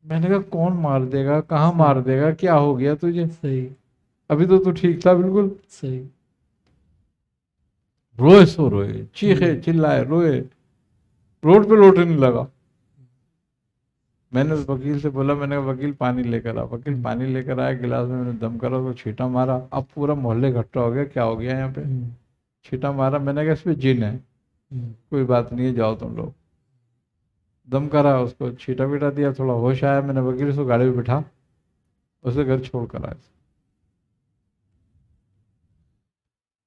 میں نے کہا کون مار دے گا، کہاں مار دے گا، کیا ہو گیا تجھے؟ صحیح ابھی تو ٹھیک تھا بالکل۔ صحیح روئے سو روئے، چیخے چلائے روئے، روڈ پہ لوٹنے لگا۔ میں نے اس وکیل سے بولا، میں نے کہا وکیل پانی لے کر آ۔ وکیل پانی لے کر آیا، گلاس میں نے دم کرا، تو چھیٹا مارا۔ اب پورا محلے اکٹھا ہو گیا، کیا ہو گیا یہاں پہ؟ چھیٹا مارا، میں نے کہا اس پہ جن ہے، کوئی بات نہیں ہے، جاؤ تم لوگ۔ دم کرا، اس کو چھیٹا بیٹا دیا، تھوڑا ہوش آیا، میں نے وکیل کو گاڑی پہ بٹھا، اسے گھر چھوڑ کر آیا۔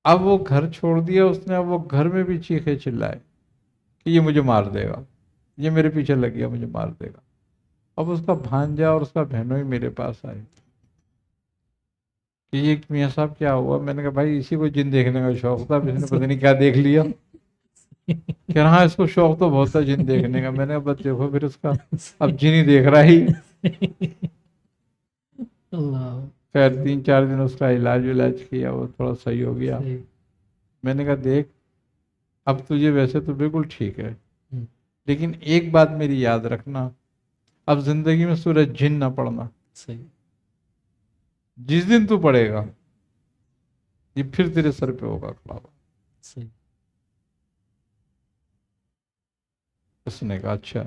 اب وہ گھر چھوڑ دیا اس نے، اب وہ گھر میں بھی چیخے چلائے کہ یہ مجھے مار دے گا، یہ میرے پیچھے لگ گیا، مجھے مار دے گا۔ اب اس کا بھانجا اور اس کا بہنوئی میرے پاس آئے کہ یہ میاں صاحب کیا ہوا؟ میں نے کہا بھائی اسی کو جن دیکھنے کا شوق تھا، اب اس نے پتہ نہیں کیا دیکھ لیا۔ کہ ہاں اس کو شوق تو بہت تھا جن دیکھنے کا۔ میں نے کہا بس دیکھو پھر اس کا، اب جن ہی دیکھ رہا ہی۔ اللہ خیر 3-4 دن اس کا علاج کیا، وہ تھوڑا صحیح ہو گیا۔ صحیح میں نے کہا دیکھ اب تجھے ویسے تو بالکل ٹھیک ہے، لیکن ایک بات میری یاد رکھنا، اب زندگی میں سورہ جن نہ پڑھنا۔ صحیح جس دن تو پڑھے گا یہ پھر تیرے سر پہ ہوگا کھڑا ہوا۔ صحیح اس نے کہا اچھا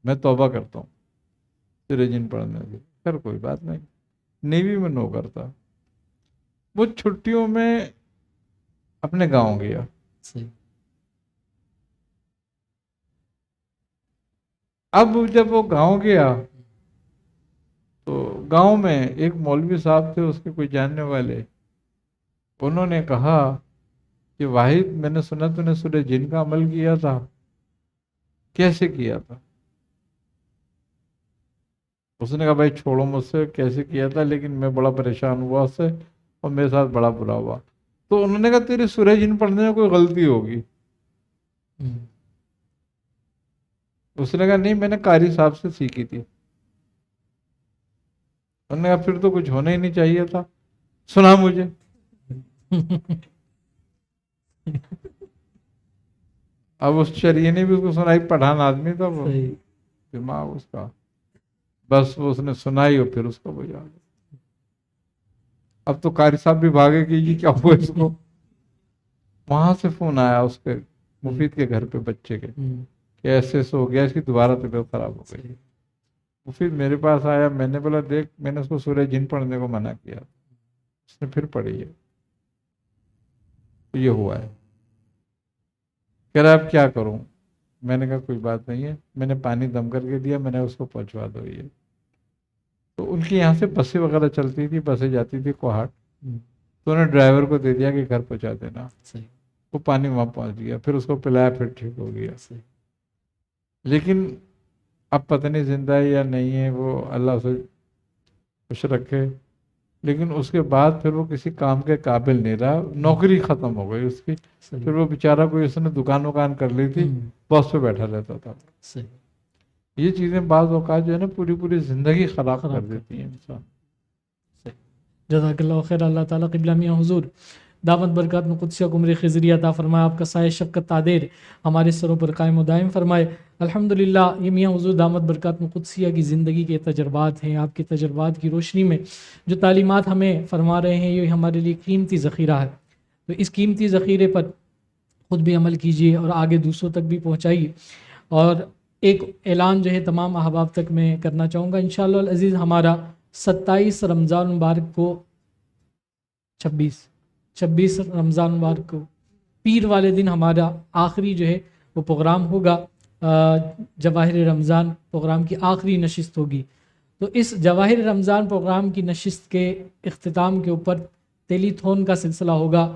میں توبہ کرتا ہوں تیرے جن پڑھنے کی۔ خیر کوئی بات نہیں، نیوی میں نو کرتا۔ وہ چھٹیوں میں اپنے گاؤں گیا۔ صحیح اب جب وہ گاؤں گیا تو گاؤں میں ایک مولوی صاحب تھے، اس کے کوئی جاننے والے، انہوں نے کہا کہ واحد میں نے سنا تو نے سورہ جن کا عمل کیا تھا، کیسے کیا تھا؟ اس نے کہا بھائی چھوڑو مجھ سے کیسے کیا تھا، لیکن میں بڑا پریشان ہوا اس سے اور میرے ساتھ بڑا برا ہوا۔ تو انہوں نے کہا تیری سورہ جن پڑھنے میں کوئی غلطی ہوگی۔ اس نے کہا نہیں میں نے قاری صاحب سے سیکھی تھی۔ انہوں نے کہا پھر تو کچھ ہونا ہی نہیں چاہیے تھا، سنا مجھے۔ اب اس چریے نے بھی اس کو سنائی، پٹھان آدمی تھا وہ، صحیح دماغ اس کا، بس وہ اس نے سنائی اور پھر اس کو بجا دیا۔ اب تو قاری صاحب بھی بھاگے کہ جی کیا ہوا اس کو۔ وہاں سے فون آیا اس کے مفید کے گھر پہ بچے کے کہ ایسے ہو گیا، اس کی دوبارہ طبیعت خراب ہو گئی۔ مفید میرے پاس آیا، میں نے بولا دیکھ میں نے اس کو سورہ جن پڑھنے کو منع کیا، اس نے پھر پڑھی ہے، تو یہ ہوا ہے۔ کہہ رہا اب کیا کروں؟ میں نے کہا کوئی بات نہیں ہے، میں نے پانی دم کر کے دیا، میں نے اس کو پہنچوا دو یہ۔ تو ان کی یہاں سے بسیں وغیرہ چلتی تھی، بسیں جاتی تھی کوہاٹ، تو انہیں ڈرائیور کو دے دیا کہ گھر پہنچا دینا۔ وہ پانی وہاں پہنچ گیا، پھر اس کو پلایا، پھر ٹھیک ہو گیا۔ لیکن اب پتہ نہیں زندہ ہے یا نہیں ہے، وہ اللہ سے خوش رکھے۔ لیکن اس کے بعد پھر وہ کسی کام کے قابل نہیں رہا، نوکری ختم ہو گئی اس کی، صحیح پھر وہ بیچارہ کوئی اس نے دکان وکان کر لی تھی، باس پہ بیٹھا رہتا تھا۔ صحیح یہ چیزیں بعض اوقات جو ہے نا پوری زندگی خراب خراب کر کر دیتی ہیں انسان۔ جزاک اللہ خیر۔ اللہ تعالیٰ قبلہ میاں حضور دامت برکات میں قدسیہ کو عمر خضری عطا فرمائے، آپ کا سایہ شفقت تعدیر ہمارے سروں پر قائم و دائم فرمائے۔ الحمدللہ یہ میاں حضور دامت برکات میں قدسیہ کی زندگی کے تجربات ہیں، آپ کے تجربات کی روشنی میں جو تعلیمات ہمیں فرما رہے ہیں یہ ہمارے لیے قیمتی ذخیرہ ہے، تو اس قیمتی ذخیرے پر خود بھی عمل کیجیے اور آگے دوسروں تک بھی پہنچائیے۔ اور ایک اعلان جو ہے تمام احباب تک میں کرنا چاہوں گا، انشاءاللہ العزیز ہمارا 27 رمضان مبارک کو 26 رمضان مبارک کو پیر والے دن ہمارا آخری جو ہے وہ پروگرام ہوگا، جواہر رمضان پروگرام کی آخری نشست ہوگی۔ تو اس جواہر رمضان پروگرام کی نشست کے اختتام کے اوپر تیلی تھون کا سلسلہ ہوگا،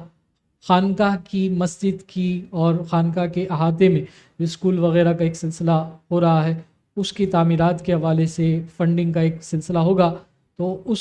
خانقاہ کی مسجد کی اور خانقاہ کے احاطے میں جو اسکول وغیرہ کا ایک سلسلہ ہو رہا ہے اس کی تعمیرات کے حوالے سے فنڈنگ کا ایک سلسلہ ہوگا، تو اس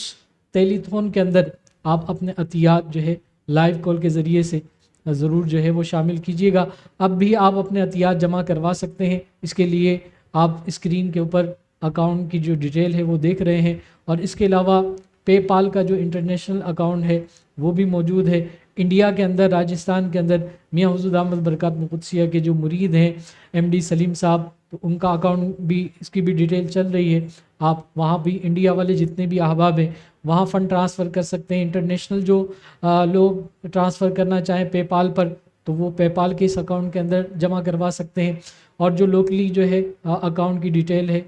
تیلی تھون کے اندر آپ اپنے عطیات جو ہے لائیو کال کے ذریعے سے ضرور جو ہے وہ شامل کیجیے گا۔ اب بھی آپ اپنے عطیات جمع کروا سکتے ہیں، اس کے لیے آپ اسکرین کے اوپر اکاؤنٹ کی جو ڈیٹیل ہے وہ دیکھ رہے ہیں، اور اس کے علاوہ پے پال کا جو انٹرنیشنل اکاؤنٹ ہے وہ بھی موجود ہے۔ انڈیا کے اندر، راجستھان کے اندر میاں حضور دامت برکات قدسیہ کے جو مرید ہیں MD سلیم صاحب، تو ان کا اکاؤنٹ بھی، اس کی بھی ڈیٹیل چل رہی ہے، آپ وہاں بھی انڈیا والے جتنے بھی احباب ہیں وہاں فنڈ ٹرانسفر کر سکتے ہیں۔ انٹرنیشنل جو لوگ ٹرانسفر کرنا چاہیں پے پال پر تو وہ پے پال کے اس اکاؤنٹ کے اندر جمع کروا سکتے ہیں، اور جو لوکلی جو ہے اکاؤنٹ کی ڈیٹیل ہے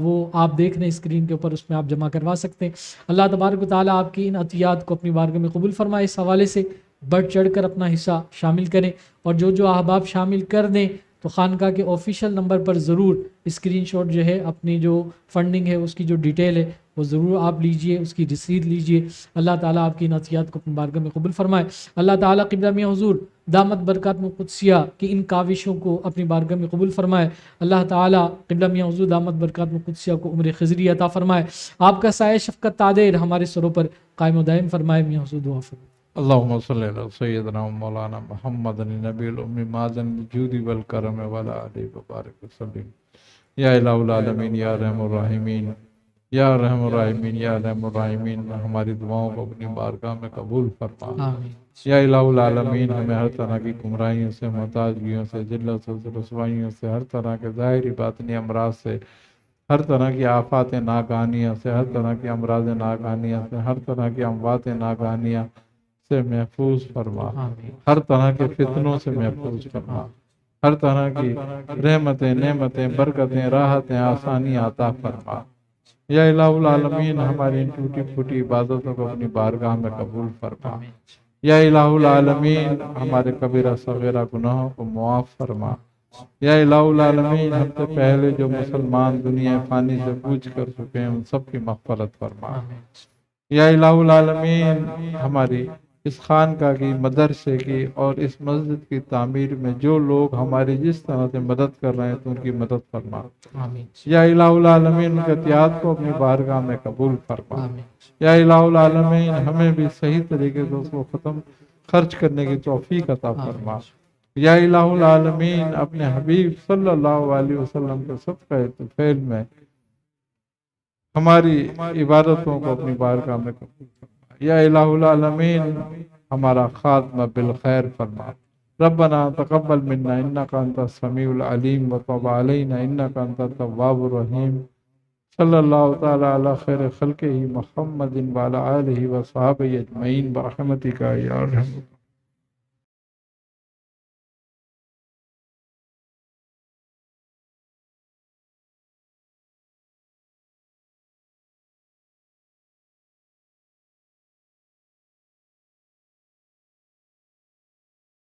وہ آپ دیکھ رہے ہیں اسکرین کے اوپر، اس میں آپ جمع کروا سکتے ہیں۔ اللہ تبارک و تعالیٰ آپ کی ان عطیات کو اپنی بارگاہ میں قبول فرمائے۔ اس حوالے سے بڑھ چڑھ کر اپنا حصہ شامل کریں، اور جو احباب شامل کر دیں تو خانقاہ کے آفیشیل نمبر پر ضرور اسکرین شاٹ جو ہے اپنی جو فنڈنگ ہے اس کی جو ڈیٹیل ہے وہ ضرور آپ لیجئے، اس کی رسید لیجئے۔ اللہ تعالیٰ آپ کی ان عطیات کو اپنی بارگاہ میں قبول فرمائے۔ اللہ تعالیٰ قبلہ میاں حضور دامت برکات قدسیہ کی ان کاوشوں کو اپنی بارگاہ میں قبول فرمائے۔ اللہ تعالیٰ قبلہ میاں حضور دامت برکات قدسیہ کو عمر خضری عطا فرمائے، آپ کا سایہ شفقت تعدیر ہمارے سروں پر قائم و دائم فرمائے۔ میاں حضور دعا فرمائے۔ اللہم صلی علی سیدنا مولانا محمد النبی الامی مازن الجود والکرم وعلی آلہ وبارک وسلم۔ یا الہ العالمین، یا رحم الراحمین، یا رحم الراحمین، یا رحم الراحمین، ہماری دعاؤں کو اپنی بارگاہ میں قبول فرما۔ آمین۔ یا الہ العالمین، ہمیں ہر طرح کی گمراہیوں سے، محتاجگیوں سے، ذلت سے، رسوائیوں سے، ہر طرح کے ظاہری باطنی امراض سے، ہر طرح کی آفات ناگہانیہ سے، ہر طرح کی امراض ناگہانیہ سے، ہر طرح کی اموات ناگہانیہ سے محفوظ فرما، ہر طرح کے فتنوں سے محفوظ فرما، ہر طرح کی رحمتیں، نعمتیں، برکتیں، راحتیں، آسانیاں عطا فرما۔ یا الہ العالمین، ہماری ان ٹوٹی پھوٹی عبادتوں کو اپنی بارگاہ میں قبول فرما۔ یا الہ العالمین، ہمارے کبیرہ صغیرہ گناہوں کو معاف فرما۔ یا الہ العالمین، ہم سے پہلے جو مسلمان دنیا فانی سے کوچ کر چکے ہیں ان سب کی مغفرت فرما۔ یا الہ العالمین، ہماری اس خانقاہ کی، مدرسے کی اور اس مسجد کی تعمیر میں جو لوگ ہماری جس طرح سے مدد کر رہے ہیں تو ان کی مدد فرما۔ یا الہ العالمین، ان کے عطیات کو اپنی بارگاہ میں قبول فرما۔ یا الہ العالمین، ہمیں بھی صحیح طریقے سے اس کو خرچ کرنے کی توفیق عطا فرما۔ یا الہ العالمین، اپنے حبیب صلی اللہ علیہ وسلم کے صدقہ طفیل میں ہماری عبادتوں کو اپنی بارگاہ میں قبول فرما۔ یا الہ العالمین، ہمارا خاتمہ بالخیر فرما۔ ربنا تقبل منا انک انت السمیع العلیم وتب علینا انک انت التواب الرحیم۔ صلی اللہ تعالی علی خیر خلقہ محمد وعلی آلہ وصحبہ اجمعین برحمتک یا ارحم